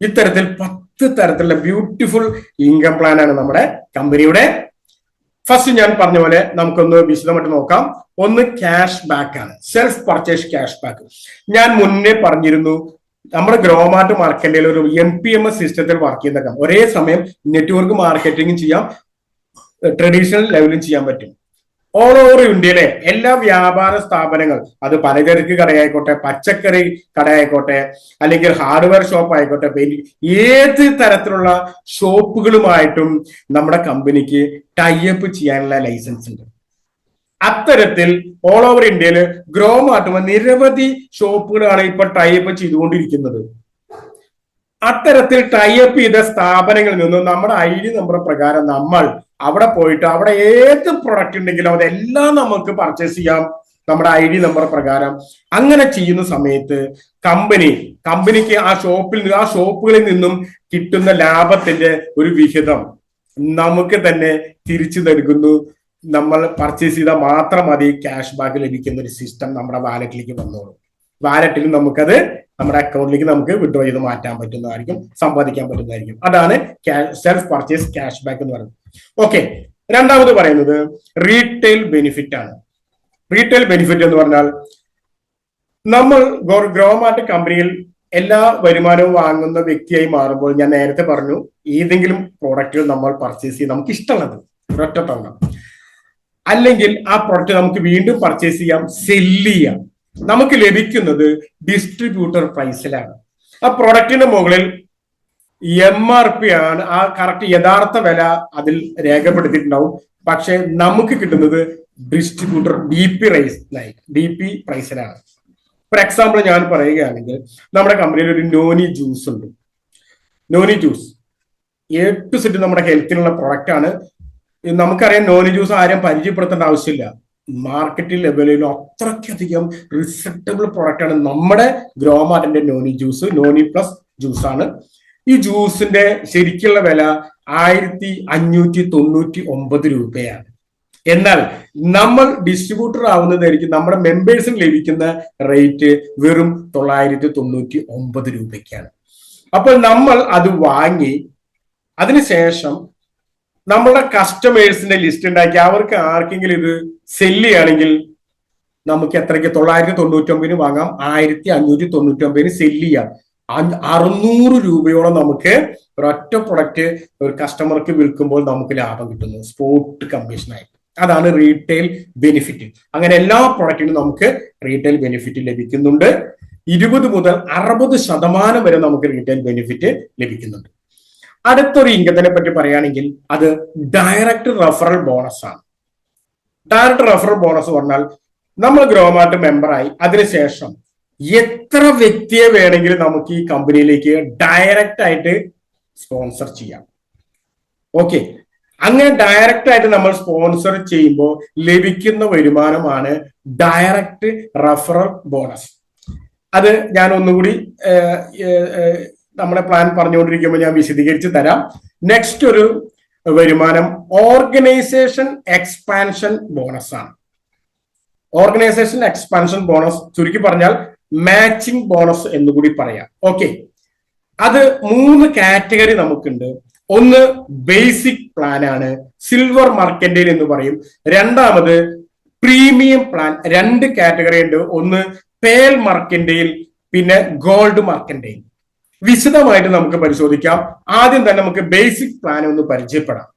ഇത്തരത്തിൽ 10 തരത്തിലുള്ള ബ്യൂട്ടിഫുൾ ഇൻകം പ്ലാൻ ആണ് നമ്മുടെ കമ്പനിയുടെ. ഫസ്റ്റ് ഞാൻ പറഞ്ഞ പോലെ നമുക്കൊന്ന് വിശദമായിട്ട് നോക്കാം. ഒന്ന് ക്യാഷ് ബാക്ക് ആണ്, സെൽഫ് പർച്ചേസ് ക്യാഷ് ബാക്ക്. ഞാൻ മുന്നേ പറഞ്ഞിരുന്നു, നമ്മുടെ ഗ്രോമാർട്ട് മാർക്കറ്റിൽ ഒരു MPMS സിസ്റ്റത്തിൽ വർക്ക് ചെയ്യുന്ന ഒരേ സമയം നെറ്റ്വർക്ക് മാർക്കറ്റിംഗും ചെയ്യാം, ട്രഡീഷണൽ ലെവലും ചെയ്യാൻ പറ്റും. ഓൾ ഓവർ ഇന്ത്യയിലെ എല്ലാ വ്യാപാര സ്ഥാപനങ്ങൾ, അത് പലചരക്ക് കടയായിക്കോട്ടെ, പച്ചക്കറി കടയായിക്കോട്ടെ, അല്ലെങ്കിൽ ഹാർഡ്വെയർ ഷോപ്പ് ആയിക്കോട്ടെ, ഏത് തരത്തിലുള്ള ഷോപ്പുകളുമായിട്ടും നമ്മുടെ കമ്പനിക്ക് ടൈഅപ്പ് ചെയ്യാനുള്ള ലൈസൻസ് ഉണ്ട്. അത്തരത്തിൽ ഓൾ ഓവർ ഇന്ത്യയിൽ ഗ്രോമാർട്ട് നിരവധി ഷോപ്പുകളാണ് ഇപ്പോൾ ടൈഅപ്പ് ചെയ്തുകൊണ്ടിരിക്കുന്നത്. അത്തരത്തിൽ ടൈപ്പ് ചെയ്ത സ്ഥാപനങ്ങളിൽ നിന്നും നമ്മുടെ ID നമ്പർ പ്രകാരം നമ്മൾ അവിടെ പോയിട്ട് അവിടെ ഏത് പ്രൊഡക്റ്റ് ഉണ്ടെങ്കിലും അതെല്ലാം നമുക്ക് പർച്ചേസ് ചെയ്യാം നമ്മുടെ ID നമ്പർ പ്രകാരം. അങ്ങനെ ചെയ്യുന്ന സമയത്ത് കമ്പനിക്ക് ആ ഷോപ്പുകളിൽ നിന്നും കിട്ടുന്ന ലാഭത്തിന്റെ ഒരു വിഹിതം നമുക്ക് തന്നെ തിരിച്ചു നൽകുന്നു. നമ്മൾ പർച്ചേസ് ചെയ്താൽ മാത്രം മതി ക്യാഷ് ബാക്ക് ലഭിക്കുന്ന ഒരു സിസ്റ്റം നമ്മുടെ വാലറ്റിലേക്ക് വന്നോളൂ. വാലറ്റിൽ നമുക്കത് നമ്മുടെ അക്കൗണ്ടിലേക്ക് നമുക്ക് വിഡ്രോ ചെയ്ത് മാറ്റാൻ പറ്റുന്നതായിരിക്കും, സമ്പാദിക്കാൻ പറ്റുന്നതായിരിക്കും. അതാണ് സെൽഫ് പർച്ചേസ് ക്യാഷ് ബാക്ക് എന്ന് പറയുന്നത്. ഓക്കെ, രണ്ടാമത് പറയുന്നത് റീറ്റെയിൽ ബെനിഫിറ്റ് ആണ്. റീറ്റെയിൽ ബെനിഫിറ്റ് എന്ന് പറഞ്ഞാൽ നമ്മൾ ഗ്രോമാർട്ട് കമ്പനിയിൽ എല്ലാ വരുമാനവും വാങ്ങുന്ന വ്യക്തിയായി മാറുമ്പോൾ ഞാൻ നേരത്തെ പറഞ്ഞു, ഏതെങ്കിലും പ്രോഡക്റ്റുകൾ നമ്മൾ പർച്ചേസ് ചെയ്ത് നമുക്ക് ഇഷ്ടമുള്ളത് ഒരൊറ്റ തവണ, അല്ലെങ്കിൽ ആ പ്രോഡക്റ്റ് നമുക്ക് വീണ്ടും പർച്ചേസ് ചെയ്യാം, സെല്ല് ചെയ്യാം. നമുക്ക് ലഭിക്കുന്നത് ഡിസ്ട്രിബ്യൂട്ടർ പ്രൈസിലാണ്. ആ പ്രോഡക്റ്റിന്റെ മുകളിൽ MRP ആണ്, ആ കറക്റ്റ് യഥാർത്ഥ വില അതിൽ രേഖപ്പെടുത്തിയിട്ടുണ്ടാവും. പക്ഷെ നമുക്ക് കിട്ടുന്നത് ഡിസ്ട്രിബ്യൂട്ടർ DP പ്രൈസിലാണ്. ഫോർ എക്സാമ്പിൾ ഞാൻ പറയുകയാണെങ്കിൽ, നമ്മുടെ കമ്പനിയിൽ ഒരു നോനി ജ്യൂസ് ഉണ്ട്. Noni juice A to Z നമ്മുടെ ഹെൽത്തിനുള്ള പ്രൊഡക്റ്റ് ആണ്. നമുക്കറിയാം, നോനി ജ്യൂസ് ആരും പരിചയപ്പെടുത്തേണ്ട ആവശ്യമില്ല. മാർക്കറ്റിൽ അവൈലബിൾ അത്രയ്ക്കധികം റിസപ്റ്റബിൾ പ്രൊഡക്റ്റ് ആണ് നമ്മുടെ ഗ്രോമാർട്ടിന്റെ noni juice. Noni plus juice ആണ്. ഈ ജ്യൂസിന്റെ ശരിക്കുള്ള വില 1599 രൂപയാണ്. എന്നാൽ നമ്മൾ ഡിസ്ട്രിബ്യൂട്ടർ ആവുന്നതായിരിക്കും നമ്മുടെ മെമ്പേഴ്സിന് ലഭിക്കുന്ന റേറ്റ് വെറും 999 രൂപയ്ക്കാണ്. അപ്പോൾ നമ്മൾ അത് വാങ്ങി അതിനുശേഷം നമ്മളുടെ കസ്റ്റമേഴ്സിന്റെ ലിസ്റ്റ് ഉണ്ടാക്കി അവർക്ക് ആർക്കെങ്കിലും ഇത് സെല്ല് ചെയ്യുകയാണെങ്കിൽ നമുക്ക് എത്രയ്ക്ക് 999 വാങ്ങാം, 1599 സെല്ല് ചെയ്യാം. 600 രൂപയോളം നമുക്ക് ഒരൊറ്റ പ്രൊഡക്റ്റ് ഒരു കസ്റ്റമർക്ക് വിൽക്കുമ്പോൾ നമുക്ക് ലാഭം കിട്ടുന്നു, സ്പോട്ട് കമ്മീഷനായിട്ട്. അതാണ് റീറ്റെയിൽ ബെനിഫിറ്റ്. അങ്ങനെ എല്ലാ പ്രൊഡക്റ്റിനും നമുക്ക് റീറ്റെയിൽ ബെനിഫിറ്റ് ലഭിക്കുന്നുണ്ട്. 20 മുതൽ 60% വരെ നമുക്ക് റീറ്റെയിൽ ബെനിഫിറ്റ് ലഭിക്കുന്നുണ്ട്. അടുത്തൊരു ഇൻകത്തിനെ പറ്റി പറയുകയാണെങ്കിൽ അത് ഡയറക്റ്റ് റെഫറൽ ബോണസ് ആണ്. ഡയറക്റ്റ് റെഫറൽ ബോണസ് പറഞ്ഞാൽ നമ്മൾ ഗ്രോമാർട്ട് മെമ്പറായി അതിനുശേഷം എത്ര വ്യക്തിയെ വേണമെങ്കിലും നമുക്ക് ഈ കമ്പനിയിലേക്ക് ഡയറക്റ്റ് ആയിട്ട് സ്പോൺസർ ചെയ്യാം. ഓക്കെ, അങ്ങനെ ഡയറക്റ്റ് ആയിട്ട് നമ്മൾ സ്പോൺസർ ചെയ്യുമ്പോൾ ലഭിക്കുന്ന വരുമാനമാണ് ഡയറക്റ്റ് റെഫറൽ ബോണസ്. അത് ഞാൻ ഒന്നുകൂടി നമ്മുടെ പ്ലാൻ പറഞ്ഞുകൊണ്ടിരിക്കുമ്പോൾ ഞാൻ വിശദീകരിച്ച് തരാം. നെക്സ്റ്റ് ഒരു വരുമാനം ഓർഗനൈസേഷൻ എക്സ്പാൻഷൻ ബോണസ് ആണ്. ഓർഗനൈസേഷൻ എക്സ്പാൻഷൻ ബോണസ് ചുരുക്കി പറഞ്ഞാൽ മാച്ചിങ് ബോണസ് എന്നുകൂടി പറയാം. ഓക്കെ, അത് 3 കാറ്റഗറി നമുക്കുണ്ട്. ഒന്ന് ബേസിക് പ്ലാൻ ആണ്, സിൽവർ മർക്കൻഡൈൽ എന്ന് പറയും. രണ്ടാമത് പ്രീമിയം പ്ലാൻ, 2 കാറ്റഗറി ഉണ്ട്. ഒന്ന് പേൽ മർക്കൻഡൈൽ, പിന്നെ ഗോൾഡ് മർക്കൻഡൈൽ. വിശദമായിട്ട് നമുക്ക് പരിശോധിക്കാം. ആദ്യം തന്നെ നമുക്ക് ബേസിക് പ്ലാൻ ഒന്ന് പരിചയപ്പെടാം.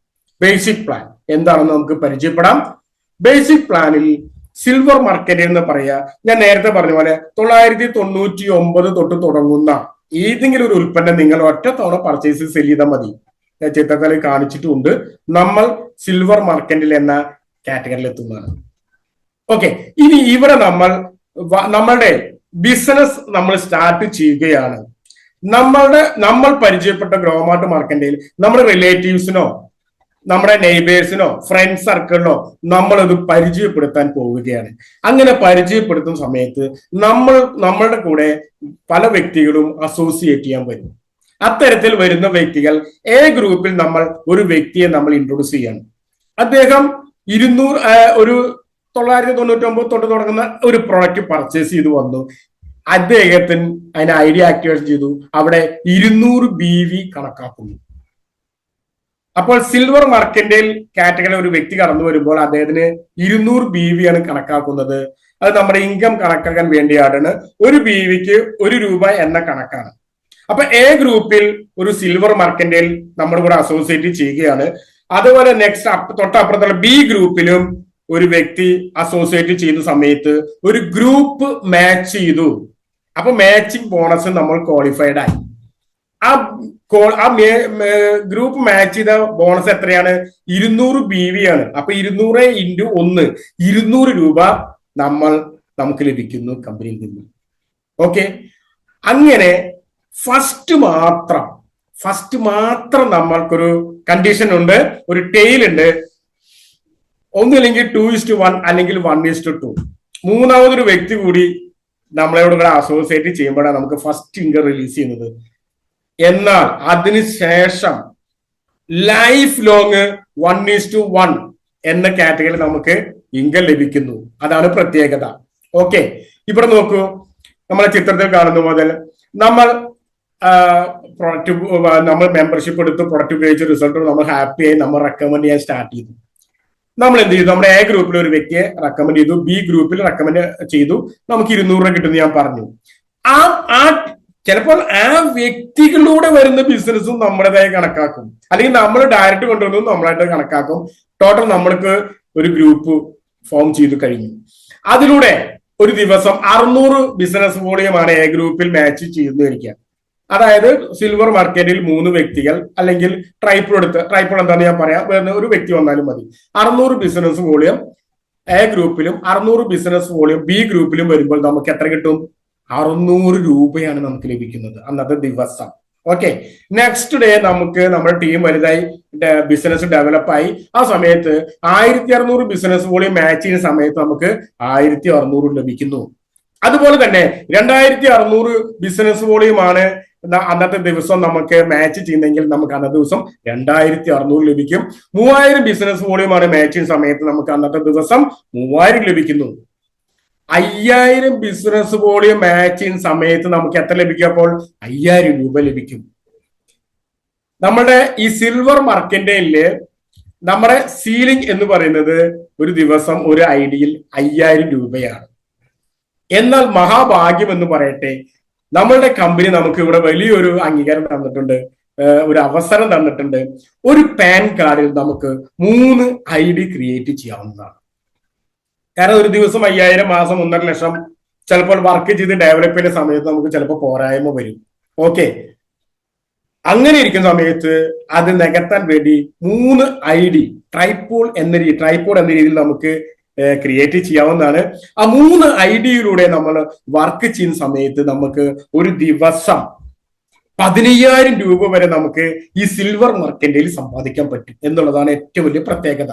ബേസിക് പ്ലാൻ എന്താണെന്ന് നമുക്ക് പരിചയപ്പെടാം. ബേസിക് പ്ലാനിൽ സിൽവർ മർക്കൻഡൈൽ എന്ന് പറയാ, ഞാൻ നേരത്തെ പറഞ്ഞ പോലെ 999 തൊട്ട് തുടങ്ങുന്ന ഏതെങ്കിലും ഒരു ഉൽപ്പന്നം നിങ്ങൾ ഒറ്റ തവണ പർച്ചേസ് സെല് ചെയ്താൽ മതി. ചിത്രത്തിൽ കാണിച്ചിട്ടുണ്ട്. നമ്മൾ സിൽവർ മർക്കൻഡൈൽ എന്ന കാറ്റഗറിയിൽ എത്തുന്നതാണ്. ഓക്കെ, ഇനി ഇവിടെ നമ്മളുടെ ബിസിനസ് നമ്മൾ സ്റ്റാർട്ട് ചെയ്യുകയാണ്. നമ്മൾ പരിചയപ്പെട്ട ഗ്രോമാർട്ട് മർക്കൻഡൈൽ നമ്മുടെ റിലേറ്റീവ്സിനോ നമ്മുടെ നെയ്ബേഴ്സിനോ ഫ്രണ്ട് സർക്കിളിനോ നമ്മളത് പരിചയപ്പെടുത്താൻ പോവുകയാണ്. അങ്ങനെ പരിചയപ്പെടുത്തുന്ന സമയത്ത് നമ്മളുടെ കൂടെ പല വ്യക്തികളും അസോസിയേറ്റ് ചെയ്യാൻ വരും. അത്തരത്തിൽ വരുന്ന വ്യക്തികൾ ഗ്രൂപ്പിൽ നമ്മൾ ഒരു വ്യക്തിയെ നമ്മൾ ഇൻട്രൊഡ്യൂസ് ചെയ്യാണ്. അദ്ദേഹം 999 തൊട്ട് തുടങ്ങുന്ന ഒരു പ്രോഡക്റ്റ് പർച്ചേസ് ചെയ്ത് വന്നു. അദ്ദേഹത്തിന് അതിന് ID ആക്ടിവേഷൻ ചെയ്തു. അവിടെ 200 BV കണക്കാക്കുന്നു. അപ്പോൾ സിൽവർ മർക്കൻഡൈൽ കാറ്റഗറി ഒരു വ്യക്തി കടന്നു വരുമ്പോൾ അദ്ദേഹത്തിന് 200 BV ആണ് കണക്കാക്കുന്നത്. അത് നമ്മുടെ ഇൻകം കണക്കാക്കാൻ വേണ്ടിയാണ്. ഒരു BVക്ക് 1 രൂപ എന്ന കണക്കാണ്. അപ്പൊ ഗ്രൂപ്പിൽ ഒരു സിൽവർ മർക്കൻഡൈൽ നമ്മുടെ കൂടെ അസോസിയേറ്റ് ചെയ്യുകയാണ്. അതുപോലെ നെക്സ്റ്റ് തൊട്ടപ്പുറത്തുള്ള B ഗ്രൂപ്പിലും ഒരു വ്യക്തി അസോസിയേറ്റ് ചെയ്യുന്ന സമയത്ത് ഒരു ഗ്രൂപ്പ് മാച്ച് ചെയ്തു. അപ്പൊ മാച്ചിങ് ബോണസ് നമ്മൾ ക്വാളിഫൈഡ് ആയി. ആ ഗ്രൂപ്പ് മാച്ച് ചെയ്ത ബോണസ് എത്രയാണ്? 200 BV ആണ്. അപ്പൊ 200 × 1 200 രൂപ നമുക്ക് ലഭിക്കുന്നു കമ്പനിയിൽ നിന്ന്. ഓക്കെ, അങ്ങനെ ഫസ്റ്റ് മാത്രം നമ്മൾക്കൊരു കണ്ടീഷൻ ഉണ്ട്, ഒരു ടെയിൽ ഉണ്ട്. ഒന്നില്ലെങ്കിൽ 2:1 അല്ലെങ്കിൽ 1:2. മൂന്നാമതൊരു വ്യക്തി കൂടി നമ്മളോട് കൂടെ അസോസിയേറ്റ് ചെയ്യുമ്പോഴാണ് നമുക്ക് ഫസ്റ്റ് ഇൻകം റിലീസ് ചെയ്യുന്നത്. എന്നാൽ അതിനുശേഷം ലൈഫ് ലോങ് 1:1 എന്ന കാറ്റഗറിയിൽ നമുക്ക് ഇൻകം ലഭിക്കുന്നു. അതാണ് പ്രത്യേകത. ഓക്കെ, ഇവിടെ നോക്കൂ, നമ്മളെ ചിത്രത്തിൽ കാണുന്ന മുതൽ നമ്മൾ മെമ്പർഷിപ്പ് എടുത്ത് പ്രൊഡക്റ്റ് ഉപയോഗിച്ച് റിസൾട്ട് നമ്മൾ ഹാപ്പിയായി നമ്മൾ റെക്കമെൻഡ് ചെയ്യാൻ സ്റ്റാർട്ട് ചെയ്തു. നമ്മൾ എന്ത് ചെയ്തു? നമ്മുടെ എ ഗ്രൂപ്പിൽ ഒരു വ്യക്തിയെ റെക്കമെൻഡ് ചെയ്തു, ബി ഗ്രൂപ്പിൽ റെക്കമെൻഡ് ചെയ്തു, നമുക്ക് 200 രൂപ കിട്ടുമെന്ന് ഞാൻ പറഞ്ഞു. ചിലപ്പോൾ ആ വ്യക്തികളിലൂടെ വരുന്ന ബിസിനസ്സും നമ്മുടേതായി കണക്കാക്കും, അല്ലെങ്കിൽ നമ്മൾ ഡയറക്റ്റ് കൊണ്ടുവന്നതും നമ്മളായിട്ട് കണക്കാക്കും. ടോട്ടൽ നമ്മൾക്ക് ഒരു ഗ്രൂപ്പ് ഫോം ചെയ്തു കഴിഞ്ഞു. അതിലൂടെ ഒരു ദിവസം 600 ബിസിനസ് വോളിയമാണ് എ ഗ്രൂപ്പിൽ മാച്ച് ചെയ്യുന്നതായിരിക്കുക. അതായത് സിൽവർ മാർക്കറ്റിൽ 3 വ്യക്തികൾ, അല്ലെങ്കിൽ ട്രൈപ്പോഡ് എന്താണെന്ന് ഞാൻ പറയാം, ഒരു വ്യക്തി വന്നാലും മതി. 600 ബിസിനസ് വോളിയം എ ഗ്രൂപ്പിലും 600 ബിസിനസ് വോളിയം ബി ഗ്രൂപ്പിലും വരുമ്പോൾ നമുക്ക് എത്ര കിട്ടും? 600 രൂപയാണ് നമുക്ക് ലഭിക്കുന്നത് അന്നത്തെ ദിവസം. ഓക്കെ, നെക്സ്റ്റ് ഡേ നമുക്ക് നമ്മുടെ ടീം വലുതായി, ബിസിനസ് ഡെവലപ്പായി. ആ സമയത്ത് 1600 ബിസിനസ് വോളിയം മാച്ച് ചെയ്യുന്ന സമയത്ത് നമുക്ക് 1600 ലഭിക്കുന്നു. അതുപോലെ തന്നെ 2600 ബിസിനസ് വോളിയമാണ് അന്നത്തെ ദിവസം നമുക്ക് മാച്ച് ചെയ്യുന്നെങ്കിൽ നമുക്ക് അന്നത്തെ ദിവസം 2600 ലഭിക്കും. 3000 ബിസിനസ് വോളിയമാണ് മാച്ച് ചെയ്യുന്ന സമയത്ത് നമുക്ക് അന്നത്തെ ദിവസം 3000 ലഭിക്കുന്നു. 5000 ബിസിനസ് വോളിയം മാച്ച് ചെയ്യുന്ന സമയത്ത് നമുക്ക് എത്ര ലഭിക്കും? അപ്പോൾ 5000 രൂപ ലഭിക്കും. നമ്മുടെ ഈ സിൽവർ മാർക്കറ്റില് നമ്മുടെ സീലിംഗ് എന്ന് പറയുന്നത് ഒരു ദിവസം ഒരു ഐഡിയിൽ 5000 രൂപയാണ്. എന്നാൽ മഹാഭാഗ്യം എന്ന് പറയട്ടെ, നമ്മളുടെ കമ്പനി നമുക്ക് ഇവിടെ വലിയൊരു അംഗീകാരം തന്നിട്ടുണ്ട്, ഒരു അവസരം തന്നിട്ടുണ്ട്. ഒരു പാൻ കാർഡിൽ നമുക്ക് 3 ID ക്രിയേറ്റ് ചെയ്യാവുന്നതാണ്. കാരണം ഒരു ദിവസം 5000, മാസം 1.5 ലക്ഷം, ചിലപ്പോൾ വർക്ക് ചെയ്ത് ഡെവലപ്പ് ചെയ്യുന്ന സമയത്ത് നമുക്ക് ചിലപ്പോൾ പോരായ്മ വരും. ഓക്കെ, അങ്ങനെ ഇരിക്കുന്ന സമയത്ത് അത് നികത്താൻ വേണ്ടി 3 ID ട്രൈപ്പോഡ് എന്ന രീതിയിൽ നമുക്ക് ക്രിയേറ്റ് ചെയ്യാവുന്നതാണ്. ആ 3 IDയിലൂടെ നമ്മൾ വർക്ക് ചെയ്യുന്ന സമയത്ത് നമുക്ക് ഒരു ദിവസം 15000 രൂപ വരെ നമുക്ക് ഈ സിൽവർ മാർക്കറ്റിൽ സമ്പാദിക്കാൻ പറ്റും എന്നുള്ളതാണ് ഏറ്റവും വലിയ പ്രത്യേകത.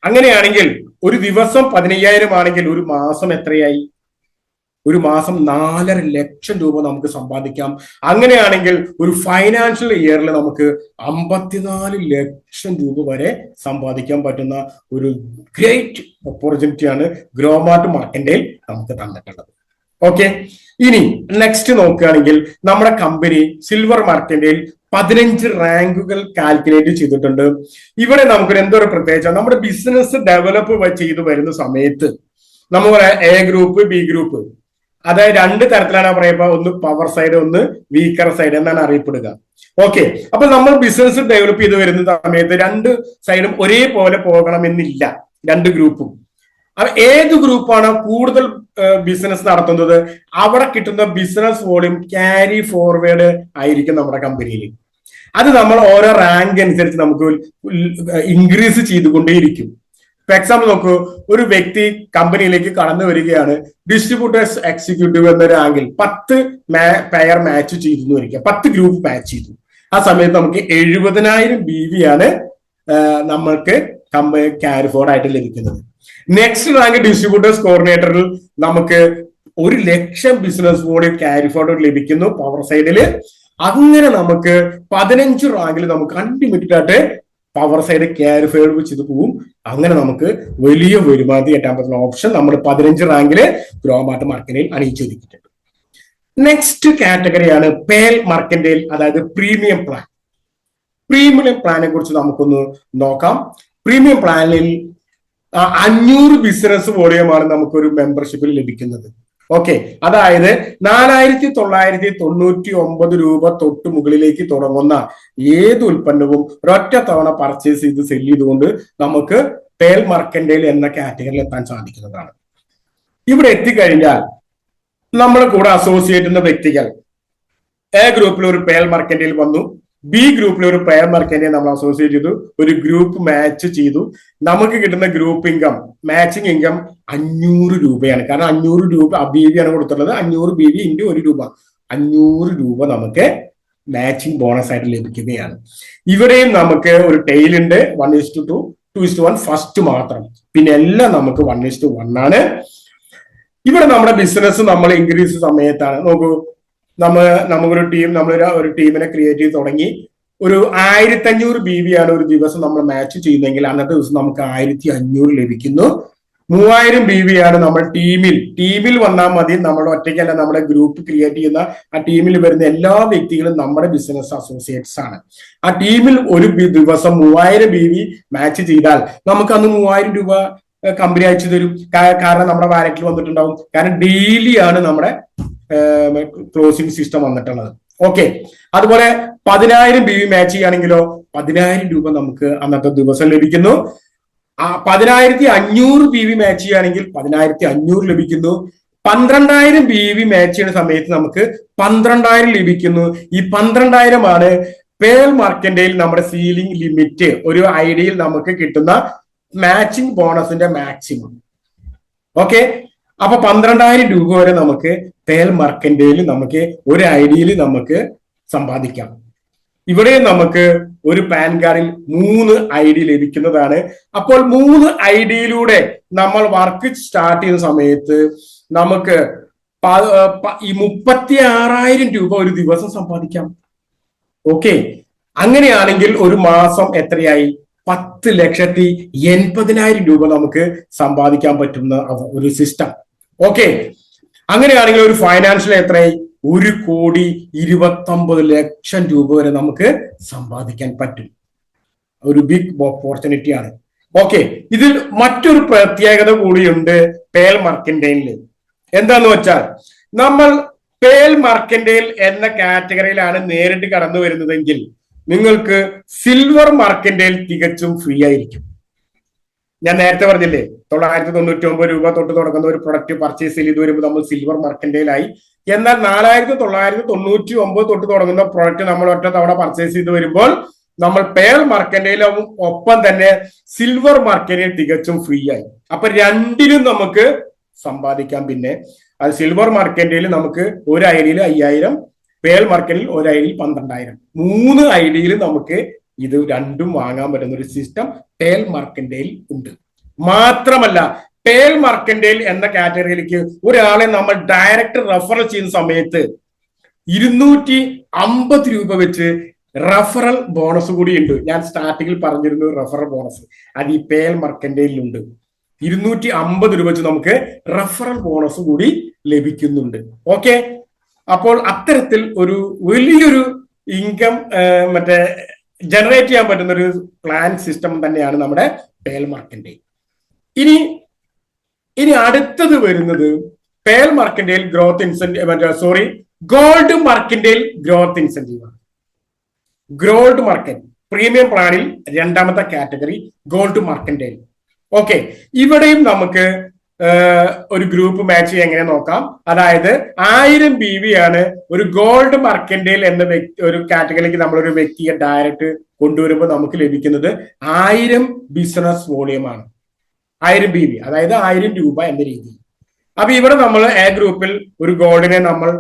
അങ്ങനെയാണെങ്കിൽ ഒരു ദിവസം 15000 ആണെങ്കിൽ ഒരു മാസം എത്രയായി? ഒരു മാസം 4.5 ലക്ഷം രൂപ നമുക്ക് സമ്പാദിക്കാം. അങ്ങനെയാണെങ്കിൽ ഒരു ഫൈനാൻഷ്യൽ ഇയറിൽ നമുക്ക് 54 ലക്ഷം രൂപ വരെ സമ്പാദിക്കാൻ പറ്റുന്ന ഒരു ഗ്രേറ്റ് ഓപ്പർച്യൂണിറ്റിയാണ് ഗ്രോമാർട്ട് മാർക്കറ്റിൽ നമുക്ക് തന്നിട്ടുള്ളത്. ഓക്കെ, ഇനി നെക്സ്റ്റ് നോക്കുകയാണെങ്കിൽ നമ്മുടെ കമ്പനി സിൽവർ മാർക്കറ്റിൽ 15 റാങ്കുകൾ കാൽക്കുലേറ്റ് ചെയ്തിട്ടുണ്ട്. ഇവിടെ നമുക്കൊരു എന്തോ ഒരു പ്രത്യേകിച്ച്, നമ്മുടെ ബിസിനസ് ഡെവലപ്പ് ചെയ്തു വരുന്ന സമയത്ത് നമ്മൾ എ ഗ്രൂപ്പ് ബി ഗ്രൂപ്പ്, അതായത് 2 തരത്തിലാണ് പറയുമ്പോ, ഒന്ന് പവർ സൈഡ്, ഒന്ന് വീക്കർ സൈഡ് എന്നാണ് അറിയപ്പെടുക. ഓക്കെ, അപ്പൊ നമ്മൾ ബിസിനസ് ഡെവലപ്പ് ചെയ്ത് വരുന്ന സമയത്ത് 2 സൈഡും ഒരേപോലെ പോകണമെന്നില്ല, 2 ഗ്രൂപ്പും. അപ്പൊ ഏത് ഗ്രൂപ്പാണ് കൂടുതൽ ബിസിനസ് നടത്തുന്നത് അവിടെ കിട്ടുന്ന ബിസിനസ് വോളിയം ക്യാരി ഫോർവേഡ് ആയിരിക്കും നമ്മുടെ കമ്പനിയിൽ. അത് നമ്മൾ ഓരോ റാങ്ക് അനുസരിച്ച് നമുക്ക് ഇൻക്രീസ് ചെയ്തുകൊണ്ടേയിരിക്കും. ഫോർ എക്സാമ്പിൾ നോക്കൂ, ഒരു വ്യക്തി കമ്പനിയിലേക്ക് കടന്നു വരികയാണ്, ഡിസ്ട്രിബ്യൂട്ടേഴ്സ് എക്സിക്യൂട്ടീവ് എന്ന റാങ്കിൽ 10 പെയർ മാച്ച് ചെയ്തു വരിക, 10 ഗ്രൂപ്പ് മാച്ച് ചെയ്തു. ആ സമയത്ത് നമുക്ക് 70,000 BV ആണ് നമ്മൾക്ക് ക്യാരി ഫോർവേഡ് ആയിട്ട് ലഭിക്കുന്നത്. നെക്സ്റ്റ് റാങ്ക് ഡിസ്ട്രിബ്യൂട്ടേഴ്സ് കോർഡിനേറ്ററിൽ നമുക്ക് 1 ലക്ഷം ബിസിനസ് വോളിയം ക്യാരി ഫോർവേഡ് ലഭിക്കുന്നു പവർ സൈഡില്. അങ്ങനെ നമുക്ക് 15 റാങ്കിൽ നമുക്ക് അൺലിമിറ്റഡ് ആയിട്ട് പവർ സൈഡ് ക്യാരി ഫോർവേഡ് ചെയ്ത് പോകും. അങ്ങനെ നമുക്ക് വലിയ വരുമാനം കിട്ടാൻ പറ്റുന്ന ഓപ്ഷൻ നമ്മൾ 15 റാങ്കില് ഗ്രോമാർട്ട് മാർക്കറ്റിൽ അണിയിച്ചൊരുക്കിയിട്ടുണ്ട്. നെക്സ്റ്റ് കാറ്റഗറിയാണ് പേൽ മാർക്കറ്റിൽ, അതായത് പ്രീമിയം പ്ലാൻ. പ്രീമിയം പ്ലാനെ കുറിച്ച് നമുക്കൊന്ന് നോക്കാം. പ്രീമിയം പ്ലാനിൽ 500 ബിസിനസ് വോളിയമാണ് നമുക്കൊരു മെമ്പർഷിപ്പിൽ ലഭിക്കുന്നത്. ഓക്കെ, അതായത് 4999 രൂപ തൊട്ട് മുകളിലേക്ക് തുടങ്ങുന്ന ഏത് ഉൽപ്പന്നവും ഒരൊറ്റ തവണ പർച്ചേസ് ചെയ്ത് സെല് ചെയ്തുകൊണ്ട് നമുക്ക് പേൽ മാർക്കറ്റിൽ എന്ന കാറ്റഗറിയിൽ എത്താൻ സാധിക്കുന്നതാണ്. ഇവിടെ എത്തിക്കഴിഞ്ഞാൽ നമ്മുടെ കൂടെ അസോസിയേറ്റ് ചെയ്യുന്ന വ്യക്തികൾ എ ഗ്രൂപ്പിൽ ഒരു പേൽ മാർക്കറ്റിൽ വന്നു, ബി ഗ്രൂപ്പിൽ ഒരു പെയർ മാർക്കറ്റിനെ നമ്മൾ അസോസിയേറ്റ് ചെയ്തു, ഒരു ഗ്രൂപ്പ് മാച്ച് ചെയ്തു. നമുക്ക് കിട്ടുന്ന ഗ്രൂപ്പ് ഇൻകം, മാച്ചിങ് ഇൻകം 500 രൂപയാണ്. കാരണം 500 രൂപ BV ആണ് കൊടുത്തിട്ടുള്ളത്. 500 BV × 1 രൂപ 500 രൂപ നമുക്ക് മാച്ചിങ് ബോണസ് ആയിട്ട് ലഭിക്കുകയാണ്. ഇവിടെയും നമുക്ക് ഒരു ടെയിൽ ഉണ്ട്, 1:2, 2:1 ഫസ്റ്റ് മാത്രം, പിന്നെ എല്ലാം നമുക്ക് 1:1 ആണ്. ഇവിടെ നമ്മുടെ ബിസിനസ് നമ്മൾ ഇൻക്രീസ് സമയത്താണ്. നോക്കൂ, നമുക്കൊരു ഒരു ടീമിനെ ക്രിയേറ്റ് ചെയ്ത് തുടങ്ങി. ഒരു 1500 BV ആണ് ഒരു ദിവസം നമ്മൾ മാച്ച് ചെയ്യുന്നെങ്കിൽ അന്നത്തെ ദിവസം നമുക്ക് 1500 ലഭിക്കുന്നു. 3000 BV ആണ് നമ്മൾ ടീമിൽ വന്നാൽ മതി. നമ്മുടെ ഒറ്റയ്ക്കല്ല, നമ്മുടെ ഗ്രൂപ്പ് ക്രിയേറ്റ് ചെയ്യുന്ന ആ ടീമിൽ വരുന്ന എല്ലാ വ്യക്തികളും നമ്മുടെ ബിസിനസ് അസോസിയേറ്റ്സ് ആണ്. ആ ടീമിൽ ഒരു ദിവസം 3000 BV മാച്ച് ചെയ്താൽ നമുക്ക് അന്ന് 3000 രൂപ കമ്പനി അയച്ചു തരും. കാരണം നമ്മുടെ വാലറ്റിൽ വന്നിട്ടുണ്ടാവും. കാരണം ഡെയിലി ആണ് നമ്മുടെ ക്ലോസിംഗ് സിസ്റ്റം വന്നിട്ടുള്ളത്. ഓക്കെ, അതുപോലെ 10000 BV മാച്ച് ചെയ്യുകയാണെങ്കിലോ 10000 രൂപ നമുക്ക് അന്നത്തെ ദിവസം ലഭിക്കുന്നു. 10500 BV മാച്ച് ചെയ്യുകയാണെങ്കിൽ 10500 ലഭിക്കുന്നു. 12000 BV മാച്ച് ചെയ്യുന്ന സമയത്ത് നമുക്ക് 12000 ലഭിക്കുന്നു. ഈ 12000 ആണ് പേൾ മാർക്കന്റെയിൽ നമ്മുടെ സീലിംഗ് ലിമിറ്റ്. ഒരു ഐഡിയയിൽ നമുക്ക് കിട്ടുന്ന മാച്ചിങ് ബോണസിന്റെ മാക്സിമം. ഓക്കെ, അപ്പൊ 12000 രൂപ വരെ നമുക്ക് പേൾ മാർക്കന്റെയിൽ നമുക്ക് ഒരു ഐഡിയയിൽ നമുക്ക് സമ്പാദിക്കാം. ഇവിടെ നമുക്ക് ഒരു പാൻ കാർഡിൽ 3 ID ലഭിക്കുന്നതാണ്. അപ്പോൾ 3 IDയിലൂടെ നമ്മൾ വർക്ക് സ്റ്റാർട്ട് ചെയ്യുന്ന സമയത്ത് നമുക്ക് ഈ 36,000 രൂപ ഒരു ദിവസം സമ്പാദിക്കാം. ഓക്കെ, അങ്ങനെയാണെങ്കിൽ ഒരു മാസം എത്രയായി? 10,80,000 രൂപ നമുക്ക് സമ്പാദിക്കാൻ പറ്റുന്ന ഒരു സിസ്റ്റം. ഓക്കെ, അങ്ങനെയാണെങ്കിൽ ഒരു ഫൈനാൻഷ്യൽ എത്രയായി? 1,29,00,000 രൂപ വരെ നമുക്ക് സമ്പാദിക്കാൻ പറ്റും. ഒരു ബിഗ് ഓപ്പർച്യൂണിറ്റി ആണ്. ഓക്കെ, ഇതിൽ മറ്റൊരു പ്രത്യേകത കൂടിയുണ്ട് പേൾ മർക്കന്റൈലിൽ. എന്താന്ന് വെച്ചാൽ നമ്മൾ പേൾ മർക്കന്റൈൽ എന്ന കാറ്റഗറിയിലാണ് നേരിട്ട് കടന്നു വരുന്നതെങ്കിൽ നിങ്ങൾക്ക് സിൽവർ മർക്കന്റൈൽ തികച്ചും ഫ്രീ ആയിരിക്കും. ഞാൻ നേരത്തെ പറഞ്ഞില്ലേ, 999 രൂപ തൊട്ട് തുടങ്ങുന്ന ഒരു പ്രൊഡക്റ്റ് പർച്ചേസ് ചെയ്ത് വരുമ്പോൾ നമ്മൾ സിൽവർ മർക്കന്റൈലായി. എന്നാൽ 4,999 തൊട്ട് തുടങ്ങുന്ന പ്രൊഡക്റ്റ് നമ്മൾ ഒറ്റ തവണ പർച്ചേസ് ചെയ്ത് വരുമ്പോൾ നമ്മൾ പേൾ മർക്കന്റൈലും ഒപ്പം തന്നെ സിൽവർ മർക്കന്റൈൽ തികച്ചും ഫ്രീ ആയി. അപ്പൊ രണ്ടിലും നമുക്ക് സമ്പാദിക്കാം. പിന്നെ അത് സിൽവർ മർക്കന്റൈൽ നമുക്ക് ഒരു ഐഡിയിൽ 5000, പേൾ മർക്കന്റൈൽ ഒരു ഐഡിയിൽ 12,000. 3 ഐഡിയിൽ നമുക്ക് ഇത് രണ്ടും വാങ്ങാൻ പറ്റുന്ന ഒരു സിസ്റ്റം പേൾ മർക്കന്റൈൽ ഉണ്ട്. മാത്രമല്ല പേൾ മർക്കന്റൈൽ എന്ന കാറ്റഗറിയിലേക്ക് ഒരാളെ നമ്മൾ ഡയറക്റ്റ് റെഫറൽ ചെയ്യുന്ന സമയത്ത് 250 രൂപ വെച്ച് റെഫറൽ ബോണസ് കൂടി ഉണ്ട്. ഞാൻ സ്റ്റാർട്ടിങ്ങിൽ പറഞ്ഞിരുന്നു റെഫറൽ ബോണസ്, അത് ഈ പേൾ മർക്കന്റൈലിലുണ്ട്. 250 രൂപ വെച്ച് നമുക്ക് റെഫറൽ ബോണസ് കൂടി ലഭിക്കുന്നുണ്ട്. ഓക്കെ, അപ്പോൾ അത്തരത്തിൽ ഒരു വലിയൊരു ഇൻകം ജനറേറ്റ് ചെയ്യാൻ പറ്റുന്ന ഒരു പ്ലാൻ സിസ്റ്റം തന്നെയാണ് നമ്മുടെ പേൾ മർക്കന്റൈൽ. ഇനി അടുത്തത് വരുന്നത് pearl mercantile growth incentive, gold mercantile growth incentive ആണ്. ഗോൾഡ് മർക്കന്റ് പ്രീമിയം പ്ലാനിൽ രണ്ടാമത്തെ കാറ്റഗറി ഗോൾഡ് മർക്കന്റൈൽ. ഓക്കെ, ഇവിടെയും നമുക്ക് ഒരു ഗ്രൂപ്പ് മാച്ച് എങ്ങനെ നോക്കാം. അതായത് 1000 BV ആണ് ഒരു ഗോൾഡ് മർക്കന്റൈൽ എന്ന ഒരു കാറ്റഗറിക്ക് നമ്മൾ ഒരു വ്യക്തിയെ ഡയറക്റ്റ് കൊണ്ടുവരുമ്പോൾ നമുക്ക് ലഭിക്കുന്നത് 1000 ബിസിനസ് വോളിയമാണ്. 1000 BV, അതായത് 1000 രൂപ എന്ന രീതിയിൽ. അപ്പൊ ഇവിടെ നമ്മൾ എ ഗ്രൂപ്പിൽ ഒരു ഗോൾഡിനെ നമ്മൾ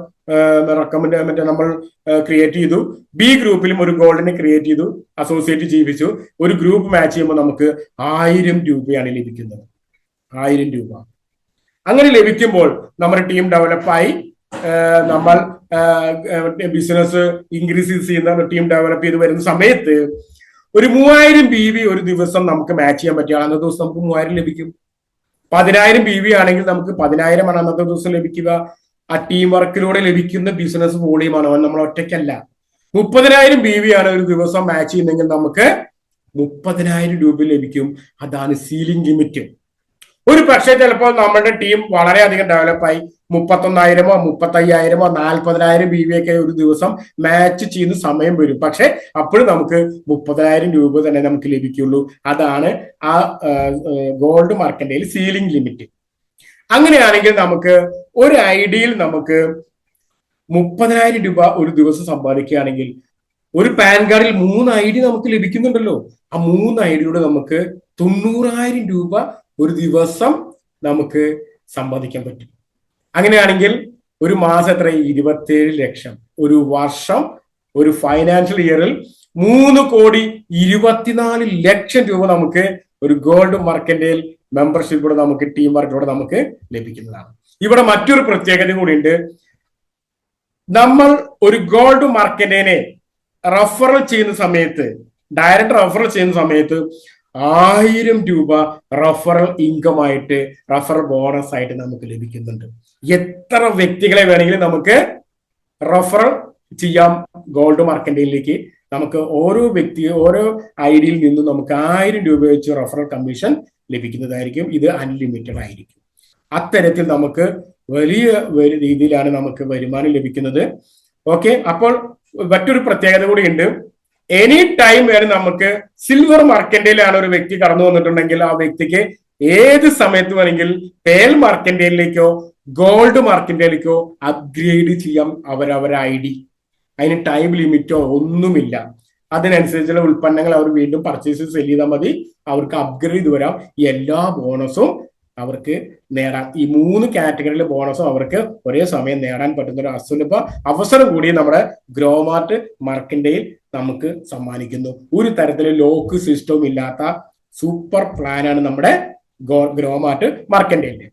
നമ്മൾ ക്രിയേറ്റ് ചെയ്തു. ബി ഗ്രൂപ്പിലും ഒരു ഗോൾഡിനെ ക്രിയേറ്റ് ചെയ്തു, അസോസിയേറ്റ് ചെയ്യിപ്പിച്ചു. ഒരു ഗ്രൂപ്പ് മാച്ച് ചെയ്യുമ്പോൾ നമുക്ക് 1000 രൂപയാണ് ലഭിക്കുന്നത്. 1000 രൂപ അങ്ങനെ ലഭിക്കുമ്പോൾ നമ്മുടെ ടീം ഡെവലപ്പായി. നമ്മൾ ബിസിനസ് ഇൻക്രീസ് ചെയ്യുന്ന ടീം ഡെവലപ്പ് ചെയ്ത് വരുന്ന സമയത്ത് ഒരു 3000 BV ഒരു ദിവസം നമുക്ക് മാച്ച് ചെയ്യാൻ പറ്റുക. അന്നത്തെ ദിവസം നമുക്ക് 3000 ലഭിക്കും. 10,000 BV ആണെങ്കിൽ നമുക്ക് 10,000 ആണ് അന്നത്തെ ദിവസം ലഭിക്കുക. ആ ടീം വർക്കിലൂടെ ലഭിക്കുന്ന ബിസിനസ് വോളിയമാണ്, നമ്മൾ ഒറ്റയ്ക്കല്ല. 30,000 BV ആണ് ഒരു ദിവസം മാച്ച് ചെയ്യുന്നെങ്കിൽ നമുക്ക് 30,000 രൂപ ലഭിക്കും. അതാണ് സീലിംഗ് ലിമിറ്റ്. ഒരു പക്ഷേ ചിലപ്പോൾ നമ്മുടെ ടീം വളരെയധികം ഡെവലപ്പായി 31,000, 35,000, 40,000 BV ഒക്കെ ഒരു ദിവസം മാച്ച് ചെയ്യുന്ന സമയം വരും. പക്ഷെ അപ്പോഴും നമുക്ക് 30,000 രൂപ തന്നെ നമുക്ക് ലഭിക്കുള്ളൂ. അതാണ് ആ ഗോൾഡ് മർക്കന്റൈൽ സീലിംഗ് ലിമിറ്റ്. അങ്ങനെയാണെങ്കിൽ നമുക്ക് ഒരു ഐഡിയിൽ നമുക്ക് 30,000 രൂപ ഒരു ദിവസം സമ്പാദിക്കുകയാണെങ്കിൽ ഒരു പാൻ കാർഡിൽ 3 ID നമുക്ക് ലഭിക്കുന്നുണ്ടല്ലോ. ആ 3 IDയുടെ നമുക്ക് 90,000 രൂപ ഒരു ദിവസം നമുക്ക് സമ്പാദിക്കാൻ പറ്റും. അങ്ങനെയാണെങ്കിൽ ഒരു മാസം എത്ര? 27 ലക്ഷം. ഒരു വർഷം, ഒരു ഫൈനാൻഷ്യൽ ഇയറിൽ 3,24,00,000 രൂപ നമുക്ക് ഒരു ഗോൾഡ് മർക്കന്റൈൽ മെമ്പർഷിപ്പിലൂടെ നമുക്ക് ടീം വർക്കിലൂടെ നമുക്ക് ലഭിക്കുന്നതാണ്. ഇവിടെ മറ്റൊരു പ്രത്യേകത കൂടിയുണ്ട്. നമ്മൾ ഒരു ഗോൾഡ് മർക്കന്റൈനെ റഫറൽ ചെയ്യുന്ന സമയത്ത്, ഡയറക്റ്റ് റഫറൽ ചെയ്യുന്ന സമയത്ത് 1000 രൂപ റഫറൽ ഇൻകം ആയിട്ട്, റഫറൽ ബോണസ് ആയിട്ട് നമുക്ക് ലഭിക്കുന്നുണ്ട്. എത്ര വ്യക്തികളെ വേണമെങ്കിലും നമുക്ക് റഫറൽ ചെയ്യാം ഗോൾഡ് മർക്കന്റൈലിലേക്ക്. നമുക്ക് ഓരോ ഐഡിയിൽ നിന്നും നമുക്ക് 1000 രൂപ വെച്ച് റഫറൽ കമ്മീഷൻ ലഭിക്കുന്നതായിരിക്കും. ഇത് അൺലിമിറ്റഡ് ആയിരിക്കും. അത്തരത്തിൽ നമുക്ക് വലിയ രീതിയിലാണ് നമുക്ക് വരുമാനം ലഭിക്കുന്നത്. ഓക്കെ, അപ്പോൾ മറ്റൊരു പ്രത്യേകത കൂടി ഉണ്ട്. എനി ടൈം വരെ നമുക്ക് സിൽവർ മർക്കന്റൈലാണ് ഒരു വ്യക്തി കടന്നു വന്നിട്ടുണ്ടെങ്കിൽ ആ വ്യക്തിക്ക് ഏത് സമയത്ത് വേണമെങ്കിൽ പേൾ മർക്കന്റൈലിലേക്കോ ഗോൾഡ് മർക്കന്റൈലിലേക്കോ അപ്ഗ്രേഡ് ചെയ്യാം അവരവരുടെ ഐ ഡി. അതിന് ടൈം ലിമിറ്റോ ഒന്നുമില്ല. അതിനനുസരിച്ചുള്ള ഉൽപ്പന്നങ്ങൾ അവർ വീണ്ടും പർച്ചേസ് സെല് ചെയ്താൽ മതി. അവർക്ക് അപ്ഗ്രേഡ് വരാം. എല്ലാ ബോണസും അവർക്ക് നേടാം. ഈ 3 കാറ്റഗറിയിലെ ബോണസും അവർക്ക് ഒരേ സമയം നേടാൻ പറ്റുന്ന ഒരു അസുലഭ അവസരം കൂടി നമ്മുടെ ഗ്രോമാർട്ട് മർക്കന്റൈൽ നമുക്ക് സമ്മാനിക്കുന്നു. ഒരു തരത്തിലെ ലോക്ക് സിസ്റ്റവും ഇല്ലാത്ത സൂപ്പർ പ്ലാനാണ് നമ്മുടെ ഗ്രോമാർട്ട് മർക്കന്റൈലിന്റെ.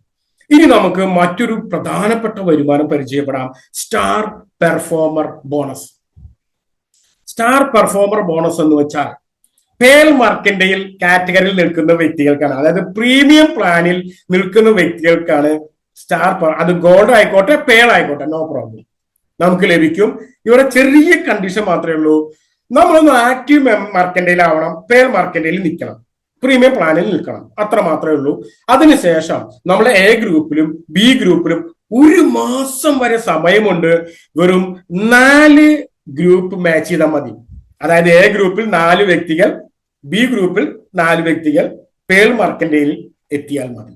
ഇനി നമുക്ക് മറ്റൊരു പ്രധാനപ്പെട്ട വരുമാനം പരിചയപ്പെടാം. Star performer bonus. Star performer bonus എന്ന് വെച്ചാൽ പേൾ മർക്കന്റൈൽ കാറ്റഗറിയിൽ നിൽക്കുന്ന വ്യക്തികൾക്കാണ്, അതായത് പ്രീമിയം പ്ലാനിൽ നിൽക്കുന്ന വ്യക്തികൾക്കാണ് അത് ഗോൾഡ് ആയിക്കോട്ടെ പേൾ ആയിക്കോട്ടെ, നോ പ്രോബ്ലം, നമുക്ക് ലഭിക്കും. ഇവിടെ ചെറിയ കണ്ടീഷൻ മാത്രമേ ഉള്ളൂ. നമ്മളൊന്ന് ആക്റ്റീവ് മർക്കന്റൈൽ ആവണം, പേൾ മർക്കന്റൈലിൽ നിൽക്കണം, പ്രീമിയം പ്ലാനിൽ നിൽക്കണം, അത്ര മാത്രമേ ഉള്ളൂ. അതിനുശേഷം നമ്മൾ എ ഗ്രൂപ്പിലും ബി ഗ്രൂപ്പിലും 1 മാസം വരെ സമയമുണ്ട്. വെറും 4 ഗ്രൂപ്പ് മാച്ച് ചെയ്താൽ മതി. അതായത് എ ഗ്രൂപ്പിൽ 4 വ്യക്തികൾ, ബി ഗ്രൂപ്പിൽ 4 വ്യക്തികൾ പേൾ മർക്കന്റൈലിൽ എത്തിയാൽ മതി.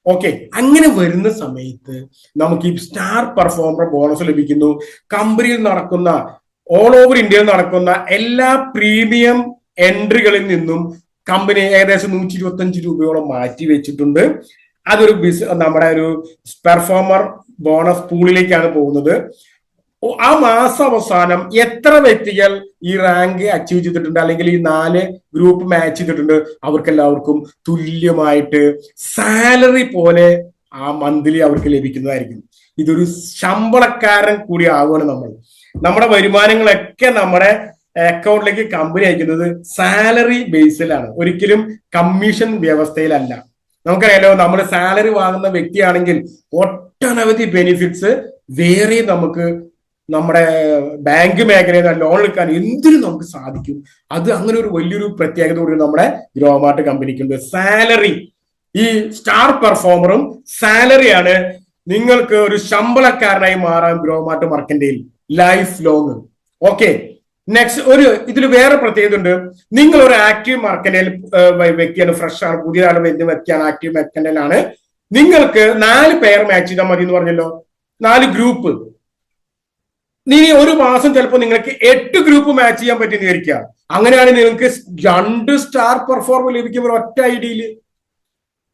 ഓക്കെ, അങ്ങനെ വരുന്ന സമയത്ത് നമുക്ക് ഈ സ്റ്റാർ പെർഫോമർ ബോണസ് ലഭിക്കുന്നു. കമ്പനിയിൽ നടക്കുന്ന, ഓൾ ഓവർ ഇന്ത്യയിൽ നടക്കുന്ന എല്ലാ പ്രീമിയം എൻട്രികളിൽ നിന്നും കമ്പനി ഏകദേശം 125 രൂപയോളം മാറ്റി വെച്ചിട്ടുണ്ട്. അതൊരു നമ്മുടെ ഒരു പെർഫോമർ ബോണസ് പൂളിലേക്കാണ് പോകുന്നത്. ആ മാസാവസാനം എത്ര വ്യക്തികൾ ഈ റാങ്ക് അച്ചീവ് ചെയ്തിട്ടുണ്ട്, അല്ലെങ്കിൽ ഈ 4 ഗ്രൂപ്പ് മാച്ച് ചെയ്തിട്ടുണ്ട്, അവർക്കെല്ലാവർക്കും തുല്യമായിട്ട് സാലറി പോലെ ആ മന്ത്ലി അവർക്ക് ലഭിക്കുന്നതായിരിക്കും. ഇതൊരു ശമ്പളക്കാരൻ കൂടി ആവുകയാണ്. നമ്മുടെ വരുമാനങ്ങളൊക്കെ നമ്മുടെ അക്കൗണ്ടിലേക്ക് കമ്പനി അയക്കുന്നത് സാലറി ബേസിലാണ്, ഒരിക്കലും കമ്മീഷൻ വ്യവസ്ഥയിലല്ല. നമുക്കറിയാലോ, നമ്മൾ സാലറി വാങ്ങുന്ന വ്യക്തിയാണെങ്കിൽ ഒട്ടനവധി ബെനിഫിറ്റ്സ് വേറെ നമുക്ക് നമ്മുടെ ബാങ്ക് മേഖലയിൽ ലോൺ എടുക്കാൻ എന്തിനും നമുക്ക് സാധിക്കും. അത് അങ്ങനെ ഒരു വലിയൊരു പ്രത്യേകത കൂടി നമ്മുടെ ഗ്രോമാർട്ട് കമ്പനിക്കുണ്ട്. സാലറി, ഈ സ്റ്റാർ പെർഫോമറും സാലറിയാണ് നിങ്ങൾക്ക് ഒരു ശമ്പളക്കാരനായി മാറാൻ ഗ്രോമാർട്ട് മർക്കന്റൈൽ ലൈഫ് ലോങ്. ഓക്കെ, നെക്സ്റ്റ് ഇതിൽ വേറെ പ്രത്യേകത ഉണ്ട്. നിങ്ങൾ ഒരു ആക്റ്റീവ് മർക്കന്റൈൽ വ്യക്തിയാണ്, ഫ്രഷ് ആണ്, പുതിയ ആൾ വരുന്ന വ്യക്തിയാണ്, ആക്റ്റീവ് മർക്കന്റൈൽ ആണ്. നിങ്ങൾക്ക് 4 പെയർ മാച്ച് ചെയ്താൽ മതി എന്ന് പറഞ്ഞല്ലോ, 4 ഗ്രൂപ്പ്. ഇനി ഒരു മാസം ചിലപ്പോൾ നിങ്ങൾക്ക് 8 ഗ്രൂപ്പ് മാച്ച് ചെയ്യാൻ പറ്റി വിചാരിക്കുക. അങ്ങനെയാണെങ്കിൽ നിങ്ങൾക്ക് 2 സ്റ്റാർ പെർഫോമർ ലഭിക്കും ഒറ്റ ഐഡിയിൽ.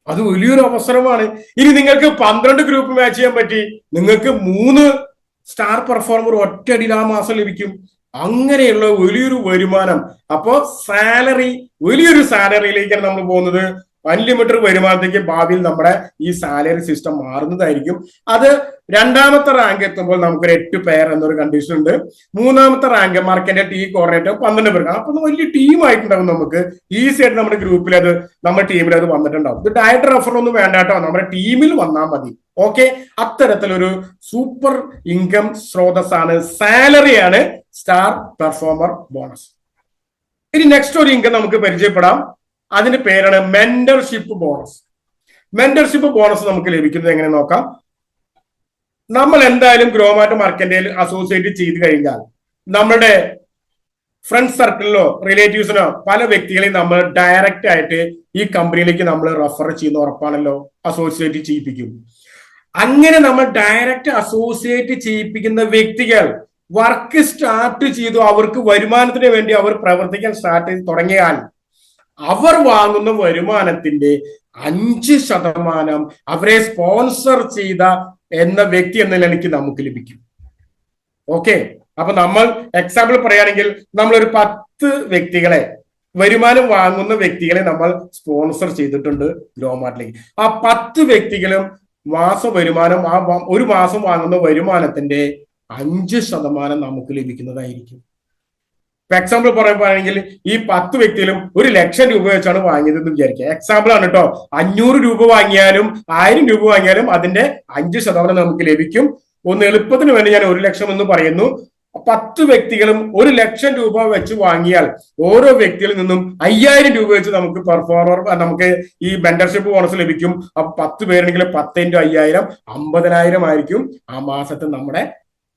അത് വലിയൊരു അവസരമാണ്. ഇനി നിങ്ങൾക്ക് 12 ഗ്രൂപ്പ് മാച്ച് ചെയ്യാൻ പറ്റി, നിങ്ങൾക്ക് 3 സ്റ്റാർ പെർഫോമർ ഒറ്റ അടിയിൽ ആ മാസം ലഭിക്കും. അങ്ങനെയുള്ള വലിയൊരു വരുമാനം. അപ്പോ സാലറി, വലിയൊരു സാലറിയിലേക്കാണ് നമ്മൾ പോകുന്നത്. അൺലിമിറ്റഡ് വരുമാനത്തേക്ക് ഭാവിയിൽ നമ്മുടെ ഈ സാലറി സിസ്റ്റം മാറുന്നതായിരിക്കും. അത് 2ാമത്തെ റാങ്ക് എത്തുമ്പോൾ നമുക്കൊരു 8 പെയർ എന്നൊരു കണ്ടീഷൻ ഉണ്ട്. 3ാമത്തെ റാങ്ക് മർക്കന്റൈൽ ടീം കോർഡിനേറ്റർ 12 പേർക്കാണ്. അപ്പൊ വലിയ ടീം ആയിട്ടുണ്ടാവും. നമുക്ക് ഈസി ആയിട്ട് നമ്മുടെ ഗ്രൂപ്പിൽ നമ്മുടെ ടീമിൽ അത് വന്നിട്ടുണ്ടാവും. ഇത് ഡയറക്റ്റ് റെഫർ ഒന്നും വേണ്ട കേട്ടോ, നമ്മുടെ ടീമിൽ വന്നാൽ മതി. ഓക്കെ, അത്തരത്തിലൊരു സൂപ്പർ ഇൻകം സ്രോതസ്സാണ്, സാലറിയാണ് സ്റ്റാർ പെർഫോമർ ബോണസ്. ഇനി നെക്സ്റ്റ് ഒരു ഇൻകം നമുക്ക് പരിചയപ്പെടാം. അതിന്റെ പേരാണ് മെന്റർഷിപ്പ് ബോണസ്. മെന്റർഷിപ്പ് ബോണസ് നമുക്ക് ലഭിക്കുന്നത് എങ്ങനെ നോക്കാം. നമ്മൾ എന്തായാലും ഗ്രോമാർട്ട് മർക്കന്റൈൽ അസോസിയേറ്റ് ചെയ്ത് കഴിഞ്ഞാൽ നമ്മുടെ ഫ്രണ്ട് സർക്കിളിലോ റിലേറ്റീവ്സിനോ പല വ്യക്തികളെയും നമ്മൾ ഡയറക്റ്റ് ആയിട്ട് ഈ കമ്പനിയിലേക്ക് നമ്മൾ റെഫർ ചെയ്യുന്ന ഉറപ്പാണല്ലോ, അസോസിയേറ്റ് ചെയ്യിപ്പിക്കും. അങ്ങനെ നമ്മൾ ഡയറക്റ്റ് അസോസിയേറ്റ് ചെയ്യിപ്പിക്കുന്ന വ്യക്തികൾ വർക്ക് സ്റ്റാർട്ട് ചെയ്തു, അവർക്ക് വരുമാനത്തിന് വേണ്ടി അവർ പ്രവർത്തിക്കാൻ സ്റ്റാർട്ട് ചെയ്ത് തുടങ്ങിയാൽ അവർ വാങ്ങുന്ന വരുമാനത്തിന്റെ 5% അവരെ സ്പോൺസർ ചെയ്ത എന്ന വ്യക്തി എന്ന നിലയ്ക്ക് നമുക്ക് ലഭിക്കും. ഓക്കെ, അപ്പൊ നമ്മൾ എക്സാമ്പിൾ പറയുകയാണെങ്കിൽ നമ്മളൊരു 10 വ്യക്തികളെ, വരുമാനം വാങ്ങുന്ന വ്യക്തികളെ നമ്മൾ സ്പോൺസർ ചെയ്തിട്ടുണ്ട് ഗ്രോമാർട്ടിലേക്ക്. ആ 10 വ്യക്തികളും മാസ വരുമാനം, ആ ഒരു മാസം വാങ്ങുന്ന വരുമാനത്തിന്റെ 5% നമുക്ക് ലഭിക്കുന്നതായിരിക്കും. ഇപ്പൊ എക്സാമ്പിൾ പറയുകയാണെങ്കിൽ ഈ 10 വ്യക്തിയിലും 1,00,000 രൂപ വെച്ചാണ് വാങ്ങിയതെന്ന് വിചാരിക്കുക. എക്സാമ്പിൾ ആണ് കേട്ടോ. 500 രൂപ വാങ്ങിയാലും 1000 രൂപ വാങ്ങിയാലും അതിന്റെ 5% നമുക്ക് ലഭിക്കും. ഒന്ന് എളുപ്പത്തിന് വേണ്ടി ഞാൻ 1,00,000 എന്ന് പറയുന്നു. 10 വ്യക്തികളും 1,00,000 രൂപ വെച്ച് വാങ്ങിയാൽ ഓരോ വ്യക്തിയിൽ നിന്നും 5,000 രൂപ വെച്ച് നമുക്ക് ഈ മെന്റർഷിപ്പ് ബോണസ് ലഭിക്കും. അപ്പൊ 10 പേരുണ്ടെങ്കിൽ 10 × 5,000 50,000 ആയിരിക്കും ആ മാസത്തെ നമ്മുടെ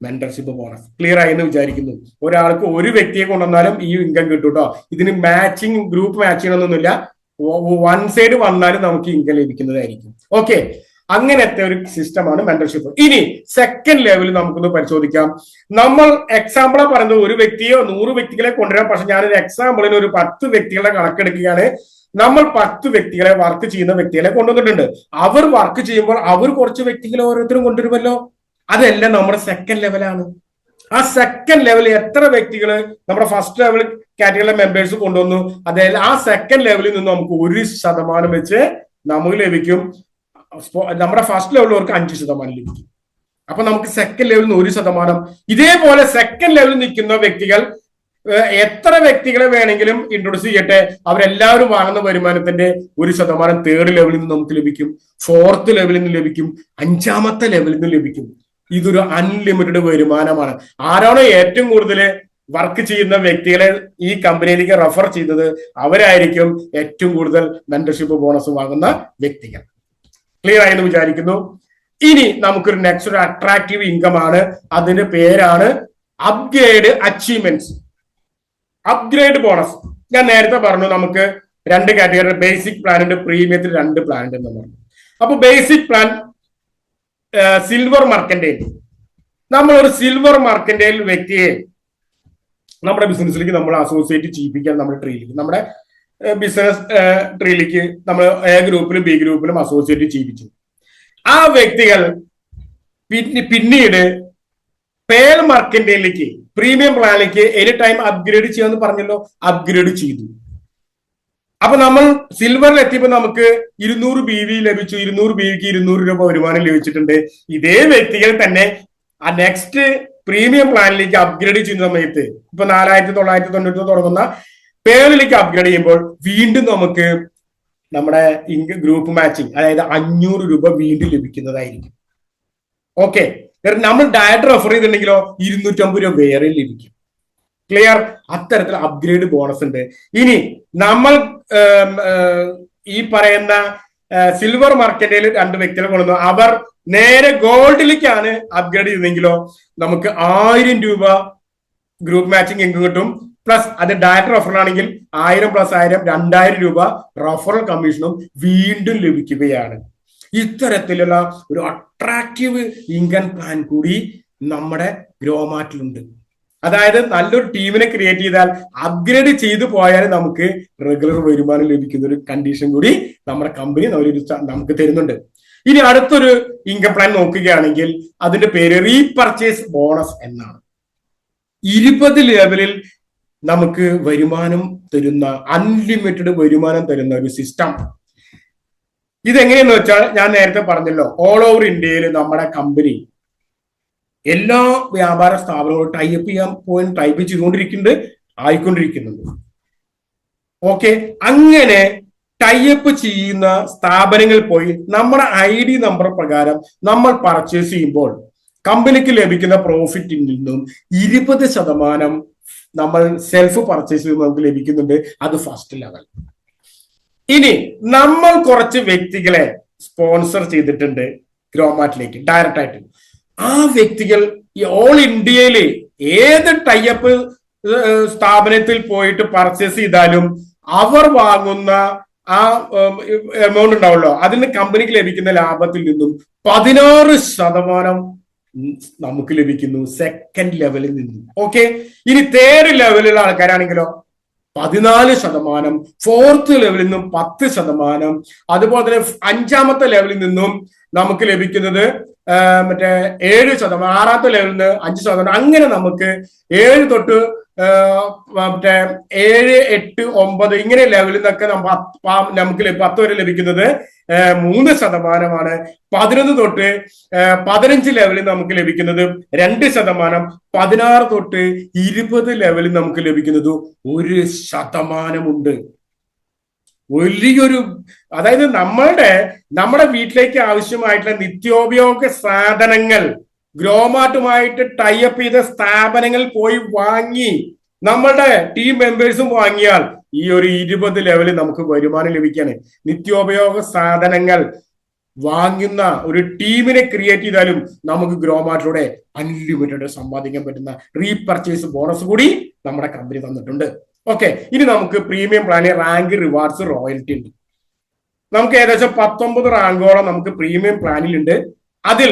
മെന്റർഷിപ്പ് ബോണസ്. ക്ലിയർ ആയി എന്ന് വിചാരിക്കുന്നു. ഒരാൾക്ക് ഒരു വ്യക്തിയെ കൊണ്ടുവന്നാലും ഈ ഇൻകം കിട്ടും കേട്ടോ. ഇതിന് മാച്ചിങ്, ഗ്രൂപ്പ് മാച്ചിങ് ഒന്നുമില്ല. വൺ സൈഡ് വന്നാലും നമുക്ക് ഇൻകം ലഭിക്കുന്നതായിരിക്കും. ഓക്കെ, അങ്ങനത്തെ ഒരു സിസ്റ്റമാണ് മെന്റർഷിപ്പ്. ഇനി സെക്കൻഡ് ലെവലിൽ നമുക്കൊന്ന് പരിശോധിക്കാം. നമ്മൾ എക്സാമ്പിളാ പറയുന്നത് ഒരു വ്യക്തിയോ 100 വ്യക്തികളെ കൊണ്ടുവരാം. പക്ഷെ ഞാനൊരു എക്സാമ്പിളിന് ഒരു 10 വ്യക്തികളുടെ കണക്കെടുക്കുകയാണ്. നമ്മൾ 10 വ്യക്തികളെ, വർക്ക് ചെയ്യുന്ന വ്യക്തികളെ കൊണ്ടുവന്നിട്ടുണ്ട്. അവർ വർക്ക് ചെയ്യുമ്പോൾ അവർ കുറച്ച് വ്യക്തികളെ ഓരോരുത്തരും കൊണ്ടുവരുമല്ലോ. അതെല്ലാം നമ്മുടെ സെക്കൻഡ് ലെവലാണ്. ആ സെക്കൻഡ് ലെവലിൽ എത്ര വ്യക്തികൾ നമ്മുടെ ഫസ്റ്റ് ലെവൽ കാറ്റഗറിയിലെ മെമ്പേഴ്സ് കൊണ്ടുവന്നു, അതായത് ആ സെക്കൻഡ് ലെവലിൽ നിന്ന് നമുക്ക് 1% വെച്ച് നമുക്ക് ലഭിക്കും. നമ്മുടെ ഫസ്റ്റ് ലെവലിൽ 5% ലഭിക്കും. അപ്പൊ നമുക്ക് സെക്കൻഡ് ലെവലിൽ നിന്ന് 1%. ഇതേപോലെ സെക്കൻഡ് ലെവലിൽ നിൽക്കുന്ന വ്യക്തികൾ എത്ര വ്യക്തികളെ വേണമെങ്കിലും ഇൻട്രൊഡ്യൂസ് ചെയ്യട്ടെ, അവരെല്ലാവരും വാങ്ങുന്ന വരുമാനത്തിന്റെ 1% തേർഡ് ലെവലിൽ നിന്ന് നമുക്ക് ലഭിക്കും, ഫോർത്ത് ലെവലിൽ നിന്ന് ലഭിക്കും, 5ാമത്തെ ലെവലിൽ നിന്ന് ലഭിക്കും. ഇതൊരു അൺലിമിറ്റഡ് വരുമാനമാണ്. ആരാണോ ഏറ്റവും കൂടുതൽ വർക്ക് ചെയ്യുന്ന വ്യക്തികളെ ഈ കമ്പനിയിലേക്ക് റെഫർ ചെയ്തത് അവരായിരിക്കും ഏറ്റവും കൂടുതൽ മെന്റർഷിപ്പ് ബോണസ് വാങ്ങുന്ന വ്യക്തികൾ. ക്ലിയർ ആയെന്ന് വിചാരിക്കുന്നു. ഇനി നമുക്കൊരു നെക്സ്റ്റ് ഒരു അട്രാക്റ്റീവ് ഇൻകം ആണ്. അതിന്റെ പേരാണ് അപ്ഗ്രേഡ് അച്ചീവ്മെന്റ്സ്, അപ്ഗ്രേഡ് ബോണസ്. ഞാൻ നേരത്തെ പറഞ്ഞു നമുക്ക് 2 കാറ്റഗറി, ബേസിക് പ്ലാൻ ഉണ്ട്, പ്രീമിയത്തിൽ 2 പ്ലാൻ ഉണ്ട് എന്ന് പറഞ്ഞു. അപ്പൊ ബേസിക് പ്ലാൻ സിൽവർ മർക്കന്റൈൽ. നമ്മൾ ഒരു സിൽവർ മർക്കന്റൈൽ വ്യക്തിയെ നമ്മുടെ ബിസിനസ്സിലേക്ക് നമ്മൾ അസോസിയേറ്റ് ചെയ്യിപ്പിക്കാൻ നമ്മുടെ ട്രീയിലേക്ക്, നമ്മുടെ ബിസിനസ് ട്രീയിലേക്ക് നമ്മൾ എ ഗ്രൂപ്പിലും ബി ഗ്രൂപ്പിലും അസോസിയേറ്റ് ചെയ്യിപ്പിച്ചു. ആ വ്യക്തികൾ പിന്നീട് പേൾ മർക്കന്റൈലിലേക്ക്, പ്രീമിയം പ്ലാനിലേക്ക് എനി ടൈം അപ്ഗ്രേഡ് ചെയ്യാമെന്ന് പറഞ്ഞല്ലോ, അപ്ഗ്രേഡ് ചെയ്തു. അപ്പൊ നമ്മൾ സിൽവറിൽ എത്തിയപ്പോൾ നമുക്ക് 200 BV ലഭിച്ചു. 200 BVക്ക് 200 രൂപ വരുമാനം ലഭിച്ചിട്ടുണ്ട്. ഇതേ വ്യക്തികൾ തന്നെ ആ നെക്സ്റ്റ് പ്രീമിയം പ്ലാനിലേക്ക് അപ്ഗ്രേഡ് ചെയ്യുന്ന സമയത്ത് ഇപ്പൊ 4,990 തുടങ്ങുന്ന പേളിലേക്ക് അപ്ഗ്രേഡ് ചെയ്യുമ്പോൾ വീണ്ടും നമുക്ക് നമ്മുടെ ഗ്രൂപ്പ് മാച്ചിങ്, അതായത് 500 രൂപ വീണ്ടും ലഭിക്കുന്നതായിരിക്കും. ഓക്കെ, നമ്മൾ ഡയറക്റ്റ് റെഫർ ചെയ്തിട്ടുണ്ടെങ്കിലോ 250 രൂപ വേറെ ലഭിക്കും. ക്ലിയർ? അത്തരത്തിൽ അപ്ഗ്രേഡ് ബോണസ് ഉണ്ട്. ഇനി നമ്മൾ ഈ പറയുന്ന സിൽവർ മാർക്കറ്റിൽ 2 വ്യക്തികളെ കൊണ്ടുവന്നു, അവർ നേരെ ഗോൾഡിലേക്കാണ് അപ്ഗ്രേഡ് ചെയ്തെങ്കിലോ നമുക്ക് 1000 രൂപ ഗ്രൂപ്പ് മാച്ചിങ് ഇൻകം കിട്ടും. പ്ലസ് അത് ഡയറക്റ്റ് റെഫറൽ ആണെങ്കിൽ 1000 + 1000 2000 രൂപ റെഫറൽ കമ്മീഷനും വീണ്ടും ലഭിക്കുകയാണ്. ഇത്തരത്തിലുള്ള ഒരു അട്രാക്റ്റീവ് ഇൻകം പ്ലാൻ കൂടി നമ്മുടെ ഗ്രോമാർട്ടിലുണ്ട്. അതായത് നല്ലൊരു ടീമിനെ ക്രിയേറ്റ് ചെയ്താൽ അപ്ഗ്രേഡ് ചെയ്തു പോയാൽ നമുക്ക് റെഗുലർ വരുമാനം ലഭിക്കുന്ന ഒരു കണ്ടീഷൻ കൂടി നമ്മുടെ കമ്പനി നമുക്ക് തരുന്നുണ്ട്. ഇനി അടുത്തൊരു ഇൻകം പ്ലാൻ നോക്കുകയാണെങ്കിൽ അതിന്റെ പേര് റീപർച്ചേസ് ബോണസ് എന്നാണ്. 20 ലെവലിൽ നമുക്ക് വരുമാനം തരുന്ന, അൺലിമിറ്റഡ് വരുമാനം തരുന്ന ഒരു സിസ്റ്റം. ഇതെങ്ങനെയെന്ന് വെച്ചാൽ ഞാൻ നേരത്തെ പറഞ്ഞല്ലോ, ഓൾ ഓവർ ഇന്ത്യയിൽ നമ്മുടെ കമ്പനി എല്ലാ വ്യാപാര സ്ഥാപനങ്ങളും ടൈപ്പ് ചെയ്യാൻ പോയി ടൈപ്പ് ചെയ്തുകൊണ്ടിരിക്കുന്നുണ്ട്, ആയിക്കൊണ്ടിരിക്കുന്നുണ്ട്. ഓക്കെ, അങ്ങനെ ടൈപ്പ് ചെയ്യുന്ന സ്ഥാപനങ്ങളിൽ പോയി നമ്മുടെ ID നമ്പർ പ്രകാരം നമ്മൾ പർച്ചേസ് ചെയ്യുമ്പോൾ കമ്പനിക്ക് ലഭിക്കുന്ന പ്രോഫിറ്റിൽ നിന്നും 20% നമ്മൾ സെൽഫ് പർച്ചേസ് ചെയ്യുമ്പോൾ നമുക്ക് ലഭിക്കുന്നുണ്ട്. അത് ഫസ്റ്റ് ലെവൽ. ഇനി നമ്മൾ കുറച്ച് വ്യക്തികളെ സ്പോൺസർ ചെയ്തിട്ടുണ്ട് ഗ്രോമാർട്ടിലേക്ക് ഡയറക്റ്റ് ആയിട്ട്. ആ വ്യക്തികൾ ഓൾ ഇന്ത്യയില് ഏത് ടൈപ്പ് സ്ഥാപനത്തിൽ പോയിട്ട് പർച്ചേസ് ചെയ്താലും അവർ വാങ്ങുന്ന ആ എമൗണ്ട് ഉണ്ടാവുമല്ലോ, അതിന് കമ്പനിക്ക് ലഭിക്കുന്ന ലാഭത്തിൽ നിന്നും 16% നമുക്ക് ലഭിക്കുന്നു സെക്കൻഡ് ലെവലിൽ നിന്നും. ഓക്കെ, ഇനി തേർഡ് ലെവലിലുള്ള ആൾക്കാരാണെങ്കിലോ 14%, ഫോർത്ത് ലെവലിൽ നിന്നും 10%, അതുപോലെ തന്നെ 5ാമത്തെ ലെവലിൽ നിന്നും നമുക്ക് ലഭിക്കുന്നത് മറ്റേ 7%, 6ാമത്തെ ലെവലിൽ നിന്ന് 5%, അങ്ങനെ നമുക്ക് 7 തൊട്ട് മറ്റേ 7, 8, 9 ഇങ്ങനെ ലെവലിൽ നിന്നൊക്കെ നമുക്ക് 10 വരെ ലഭിക്കുന്നത് 3%. 11 തൊട്ട് 15 ലെവലിൽ നമുക്ക് ലഭിക്കുന്നത് 2%. 16 തൊട്ട് 20 ലെവലിൽ നമുക്ക് ലഭിക്കുന്നത് 1%. വലിയൊരു, അതായത് നമ്മുടെ വീട്ടിലേക്ക് ആവശ്യമായിട്ടുള്ള നിത്യോപയോഗ സാധനങ്ങൾ ഗ്രോമാർട്ടുമായിട്ട് ടൈപ്പ് ചെയ്ത സ്ഥാപനങ്ങൾ പോയി വാങ്ങി നമ്മളുടെ ടീം മെമ്പേഴ്സും വാങ്ങിയാൽ ഈ ഒരു 20 ലെവലിൽ നമുക്ക് വരുമാനം ലഭിക്കാണ്. നിത്യോപയോഗ സാധനങ്ങൾ വാങ്ങുന്ന ഒരു ടീമിനെ ക്രിയേറ്റ് ചെയ്താലും നമുക്ക് ഗ്രോമാർട്ടിലൂടെ അൺലിമിറ്റഡ് സമ്പാദിക്കാൻ പറ്റുന്ന റീപർച്ചേസ് ബോണസ് കൂടി നമ്മുടെ കമ്പനി തന്നിട്ടുണ്ട്. ഓക്കെ, ഇനി നമുക്ക് പ്രീമിയം പ്ലാനിൽ റാങ്ക്, റിവാർഡ്സ്, റോയൽറ്റി ഉണ്ട്. നമുക്ക് ഏകദേശം 19 റാങ്കോളം നമുക്ക് പ്രീമിയം പ്ലാനിൽ ഉണ്ട്. അതിൽ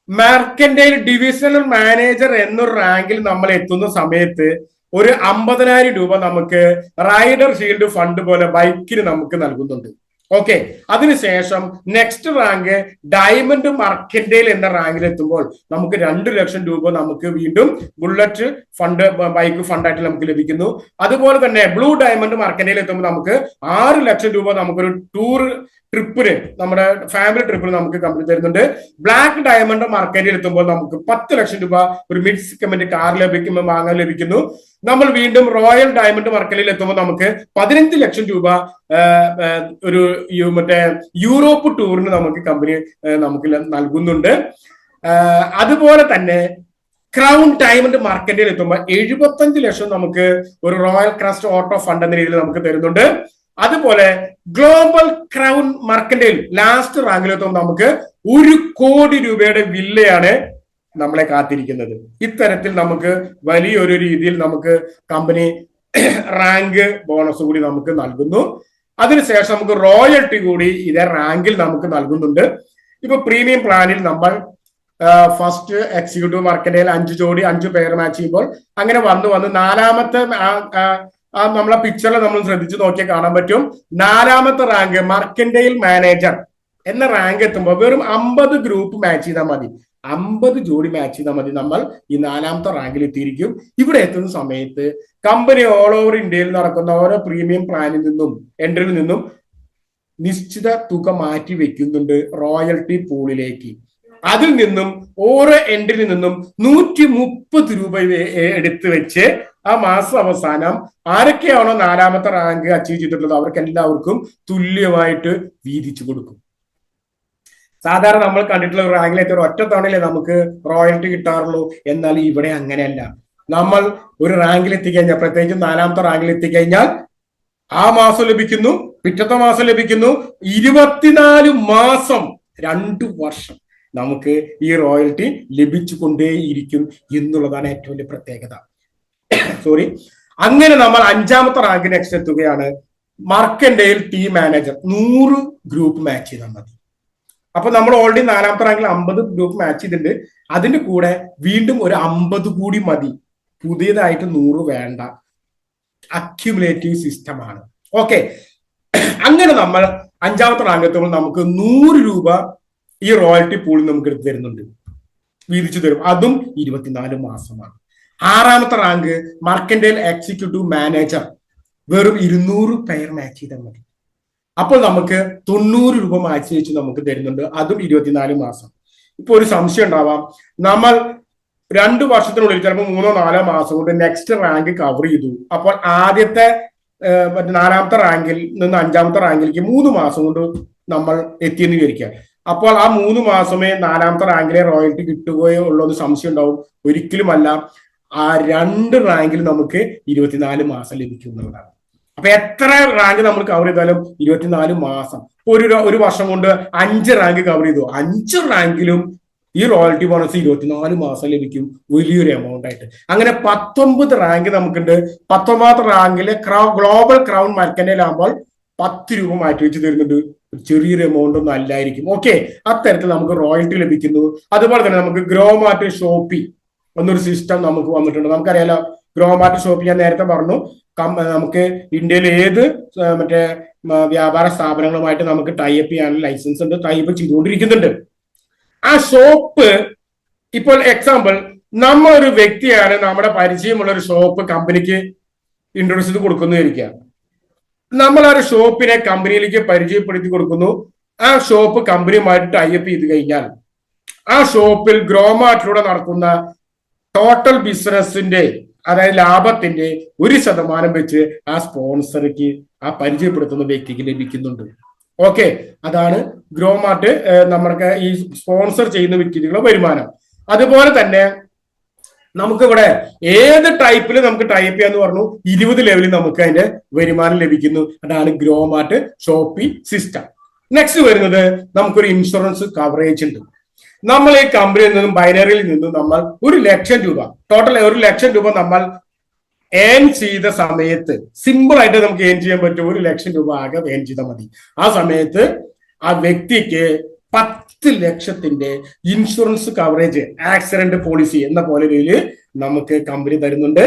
മെർക്കന്റൈൽ ഡിവിഷണൽ മാനേജർ എന്നൊരു റാങ്കിൽ നമ്മൾ എത്തുന്ന സമയത്ത് ഒരു 50,000 രൂപ നമുക്ക് റൈഡർ ഷീൽഡ് ഫണ്ട് പോലെ ബൈക്കിന് നമുക്ക് നൽകുന്നുണ്ട്. ഓക്കെ, അതിനുശേഷം നെക്സ്റ്റ് റാങ്ക് ഡയമണ്ട് മർക്കന്റൈൽ എന്ന റാങ്കിൽ എത്തുമ്പോൾ നമുക്ക് 2 ലക്ഷം രൂപ നമുക്ക് വീണ്ടും ബുള്ളറ്റ് ഫണ്ട്, ബൈക്ക് ഫണ്ടായിട്ട് നമുക്ക് ലഭിക്കുന്നു. അതുപോലെ തന്നെ ബ്ലൂ ഡയമണ്ട് മർക്കന്റൈൽ എത്തുമ്പോൾ നമുക്ക് 6 ലക്ഷം രൂപ നമുക്കൊരു ടൂർ ട്രിപ്പിന്, നമ്മുടെ ഫാമിലി ട്രിപ്പിന് നമുക്ക് കമ്പനി തരുന്നുണ്ട്. ബ്ലാക്ക് ഡയമണ്ട് മർക്കന്റൈൽ എത്തുമ്പോൾ നമുക്ക് 10 ലക്ഷം രൂപ ഒരു മിഡ് സെഗ്മെന്റ് കാർ വാങ്ങാൻ ലഭിക്കുന്നു. നമ്മൾ വീണ്ടും റോയൽ ഡയമണ്ട് മർക്കന്റൈൽ എത്തുമ്പോൾ നമുക്ക് 15 ലക്ഷം രൂപ ഒരു മറ്റേ യൂറോപ്പ് ടൂറിന് നമുക്ക് കമ്പനി നമുക്ക് നൽകുന്നുണ്ട്. അതുപോലെ തന്നെ ക്രൗൺ ഡയമണ്ട് മാർക്കറ്റിൽ എത്തുമ്പോൾ 75 ലക്ഷം നമുക്ക് ഒരു റോയൽ ക്രസ്റ്റ് ഓട്ടോ ഫണ്ട് എന്ന രീതിയിൽ നമുക്ക് തരുന്നുണ്ട്. അതുപോലെ ഗ്ലോബൽ ക്രൗൺ മാർക്കറ്റിൽ ലാസ്റ്റ് റാങ്കിലെത്തുമ്പോൾ നമുക്ക് 1 കോടി രൂപയുടെ വില്ലയാണ് നമ്മളെ കാത്തിരിക്കുന്നത്. ഇത്തരത്തിൽ നമുക്ക് വലിയൊരു രീതിയിൽ നമുക്ക് കമ്പനി റാങ്ക് ബോണസ് കൂടി നമുക്ക് നൽകുന്നു. അതിനുശേഷം നമുക്ക് റോയൽറ്റി കൂടി ഇതേ റാങ്കിൽ നമുക്ക് നൽകുന്നുണ്ട്. ഇപ്പൊ പ്രീമിയം പ്ലാനിൽ നമ്മൾ ഫസ്റ്റ് എക്സിക്യൂട്ടീവ് മാർക്കറ്റിൽ 5 ജോഡി 5 പേർ മാച്ച് ചെയ്യുമ്പോൾ അങ്ങനെ വന്ന് 4ാമത്തെ നമ്മളെ പിക്ചറിൽ നമ്മൾ ശ്രദ്ധിച്ചു നോക്കിയാൽ കാണാൻ പറ്റും. 4ാമത്തെ റാങ്ക് മർക്കന്റൈൽ മാനേജർ എന്ന റാങ്ക് എത്തുമ്പോൾ വെറും 50 ഗ്രൂപ്പ് മാച്ച് ചെയ്താൽ മതി, 50 ജോഡി മാച്ച് ചെയ്താൽ മതി, നമ്മൾ ഈ 4ാമത്തെ റാങ്കിൽ എത്തിയിരിക്കും. ഇവിടെ എത്തുന്ന സമയത്ത് കമ്പനി ഓൾ ഓവർ ഇന്ത്യയിൽ നടക്കുന്ന ഓരോ പ്രീമിയം പ്ലാനിൽ നിന്നും എൻട്രിയിൽ നിന്നും നിശ്ചിത തുക മാറ്റി വെക്കുന്നുണ്ട് റോയൽറ്റി പൂളിലേക്ക്. അതിൽ നിന്നും ഓരോ എൻട്രിയിൽ നിന്നും 130 രൂപ എടുത്തു വെച്ച് ആ മാസം അവസാനം ആരൊക്കെയാണോ 4ാമത്തെ റാങ്ക് അച്ചീവ് ചെയ്തിട്ടുള്ളത് അവർക്ക് എല്ലാവർക്കും തുല്യമായിട്ട് വീതിച്ചു കൊടുക്കും. സാധാരണ നമ്മൾ കണ്ടിട്ടുള്ള റാങ്കിലേക്ക് ഒരു ഒറ്റ തവണയിലേ നമുക്ക് റോയൽറ്റി കിട്ടാറുള്ളൂ. എന്നാൽ ഇവിടെ അങ്ങനെയല്ല. നമ്മൾ ഒരു റാങ്കിൽ എത്തിക്കഴിഞ്ഞാൽ, പ്രത്യേകിച്ച് 4ാമത്തെ റാങ്കിൽ എത്തിക്കഴിഞ്ഞാൽ ആ മാസം ലഭിക്കുന്നു, പിറ്റത്തെ മാസം ലഭിക്കുന്നു, 24 മാസം 2 വർഷം നമുക്ക് ഈ റോയൽറ്റി ലഭിച്ചു കൊണ്ടേയിരിക്കും എന്നുള്ളതാണ് ഏറ്റവും വലിയ പ്രത്യേകത. അങ്ങനെ നമ്മൾ 5ാമത്തെ റാങ്ക് നെക്സ്റ്റ് എത്തുകയാണ്. മർക്കന്റൈൽ ടീം മാനേജർ 100 ഗ്രൂപ്പ് മാച്ച് ചെയ്താൽ മതി. അപ്പൊ നമ്മൾ ഓൾറെഡി 4ാമത്തെ റാങ്കിൽ 50 ഗ്രൂപ്പ് മാച്ച് ചെയ്തിട്ടുണ്ട്. അതിന്റെ കൂടെ വീണ്ടും ഒരു 50 കൂടി മതി, പുതിയതായിട്ട് 100 വേണ്ട. അക്യുമുലേറ്റീവ് സിസ്റ്റം ആണ്. ഓക്കെ, അങ്ങനെ നമ്മൾ 5ാമത്തെ റാങ്ക് എത്തുമ്പോൾ നമുക്ക് 100 രൂപ ഈ റോയൽറ്റി പൂളിൽ നമുക്ക് എടുത്തു തരുന്നുണ്ട്, വീതിച്ചു തരും. അതും 24 മാസമാണ്. 6ാമത്തെ റാങ്ക് മർക്കന്റൈൽ എക്സിക്യൂട്ടീവ് മാനേജർ വെറും 200 പേർ മാച്ച് ചെയ്താൽ മതി. അപ്പോൾ നമുക്ക് 90 രൂപ മാച്ച് വെച്ച് നമുക്ക് തരുന്നുണ്ട്, അതും 24 മാസം. ഇപ്പൊ ഒരു സംശയം ഉണ്ടാവാം, നമ്മൾ 2 വർഷത്തിനുള്ളിൽ ചിലപ്പോൾ 3-4 മാസം കൊണ്ട് നെക്സ്റ്റ് റാങ്ക് കവർ ചെയ്തു. അപ്പോൾ ആദ്യത്തെ 4ാമത്തെ റാങ്കിൽ നിന്ന് 5ാമത്തെ റാങ്കിലേക്ക് 3 മാസം കൊണ്ട് നമ്മൾ എത്തിയെന്ന് വിചാരിക്കുക. അപ്പോൾ ആ 3 മാസമേ 4ാമത്തെ റാങ്കിലെ റോയൽറ്റി കിട്ടുകയോ ഉള്ളൂ സംശയം ഉണ്ടാവും. ഒരിക്കലുമല്ല, ആ 2 റാങ്കിൽ നമുക്ക് 24 മാസം ലഭിക്കും എന്നുള്ളതാണ്. അപ്പൊ എത്ര റാങ്ക് നമ്മൾ കവർ ചെയ്താലും 24 മാസം. ഒരു വർഷം കൊണ്ട് 5 റാങ്ക് കവർ ചെയ്തു, 5 റാങ്കിലും ഈ റോയൽറ്റി ബോണസ് 24 മാസം ലഭിക്കും, വലിയൊരു എമൗണ്ട് ആയിട്ട്. അങ്ങനെ 19 റാങ്ക് നമുക്കുണ്ട്. 19ാമത്തെ റാങ്കിലെ ഗ്ലോബൽ ക്രൗൺ മർക്കന്റൈലാകുമ്പോൾ 10 രൂപ മാറ്റി വെച്ച് തരുന്നുണ്ട്. ചെറിയൊരു എമൗണ്ട് ഒന്നും അല്ലായിരിക്കും. ഓക്കെ, അത്തരത്തിൽ നമുക്ക് റോയൽറ്റി ലഭിക്കുന്നു. അതുപോലെ തന്നെ നമുക്ക് ഗ്രോമാർട്ട് ഷോപ്പി എന്നൊരു സിസ്റ്റം നമുക്ക് വന്നിട്ടുണ്ട്. നമുക്കറിയാലോ, ഗ്രോമാർട്ട് ഷോപ്പ് ഞാൻ നേരത്തെ പറഞ്ഞു, നമുക്ക് ഇന്ത്യയിൽ ഏത് മറ്റേ വ്യാപാര സ്ഥാപനങ്ങളുമായിട്ട് നമുക്ക് ടൈപ്പ് ചെയ്യാനുള്ള ലൈസൻസ് ഉണ്ട്, ടൈപ്പ് ചെയ്തുകൊണ്ടിരിക്കുന്നുണ്ട്. ആ ഷോപ്പ് ഇപ്പോൾ എക്സാമ്പിൾ നമ്മളൊരു വ്യക്തിയാണ്, നമ്മുടെ പരിചയമുള്ള ഒരു ഷോപ്പ് കമ്പനിക്ക് ഇൻട്രൊഡ്യൂസ് ചെയ്ത് കൊടുക്കുന്നു ഇരിക്കുക. നമ്മൾ ആ ഒരു ഷോപ്പിനെ കമ്പനിയിലേക്ക് പരിചയപ്പെടുത്തി കൊടുക്കുന്നു. ആ ഷോപ്പ് കമ്പനിയുമായിട്ട് ടൈപ്പ് ചെയ്ത് കഴിഞ്ഞാൽ ആ ഷോപ്പിൽ ഗ്രോമാർട്ടിലൂടെ നടക്കുന്ന ടോട്ടൽ ബിസിനസിന്റെ, അതായത് ലാഭത്തിന്റെ 1% വെച്ച് ആ സ്പോൺസർക്ക്, ആ പരിചയപ്പെടുത്തുന്ന വ്യക്തിക്ക് ലഭിക്കുന്നുണ്ട്. ഓക്കെ, അതാണ് ഗ്രോമാർട്ട് നമ്മൾക്ക് ഈ സ്പോൺസർ ചെയ്യുന്ന വ്യക്തികളുടെ വരുമാനം. അതുപോലെ തന്നെ നമുക്കിവിടെ ഏത് ടൈപ്പിൽ നമുക്ക് ടൈപ്പ് ചെയ്യാന്ന് പറഞ്ഞു, 20 ലെവലിൽ നമുക്ക് അതിന്റെ വരുമാനം ലഭിക്കുന്നു. അതാണ് ഗ്രോമാർട്ട് ഷോപ്പി സിസ്റ്റം. നെക്സ്റ്റ് വരുന്നത് നമുക്കൊരു ഇൻഷുറൻസ് കവറേജ് ഉണ്ട്. നമ്മൾ ഈ കമ്പനിയിൽ നിന്നും ബൈനറിയിൽ നിന്നും നമ്മൾ 1,00,000 രൂപ, ടോട്ടൽ 1,00,000 രൂപ നമ്മൾ ഏൺ ചെയ്ത സമയത്ത്, സിമ്പിൾ ആയിട്ട് നമുക്ക് ഏൺ ചെയ്യാൻ പറ്റും. 1,00,000 രൂപ ആകെ ഏൺ ചെയ്താൽ മതി. ആ സമയത്ത് ആ വ്യക്തിക്ക് 10 ലക്ഷത്തിന്റെ ഇൻഷുറൻസ് കവറേജ്, ആക്സിഡന്റ് പോളിസി എന്ന പോലെ നമുക്ക് കമ്പനി തരുന്നുണ്ട്.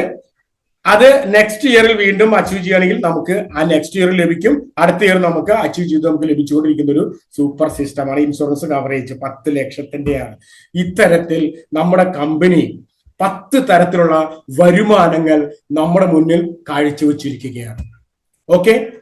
അത് നെക്സ്റ്റ് ഇയറിൽ വീണ്ടും അച്ചീവ് ചെയ്യുകയാണെങ്കിൽ നമുക്ക് ആ നെക്സ്റ്റ് ഇയറിൽ ലഭിക്കും. അടുത്ത ഇയർ നമുക്ക് അച്ചീവ് ചെയ്ത് നമുക്ക് ലഭിച്ചുകൊണ്ടിരിക്കുന്ന ഒരു സൂപ്പർ സിസ്റ്റമാണ് ഇൻഷുറൻസ് കവറേജ്. 10 ലക്ഷത്തിന്റെയാണ്. ഇത്തരത്തിൽ നമ്മുടെ കമ്പനി 10 തരത്തിലുള്ള വരുമാനങ്ങൾ നമ്മുടെ മുന്നിൽ കാഴ്ചവെച്ചിരിക്കുകയാണ്. ഓക്കെ,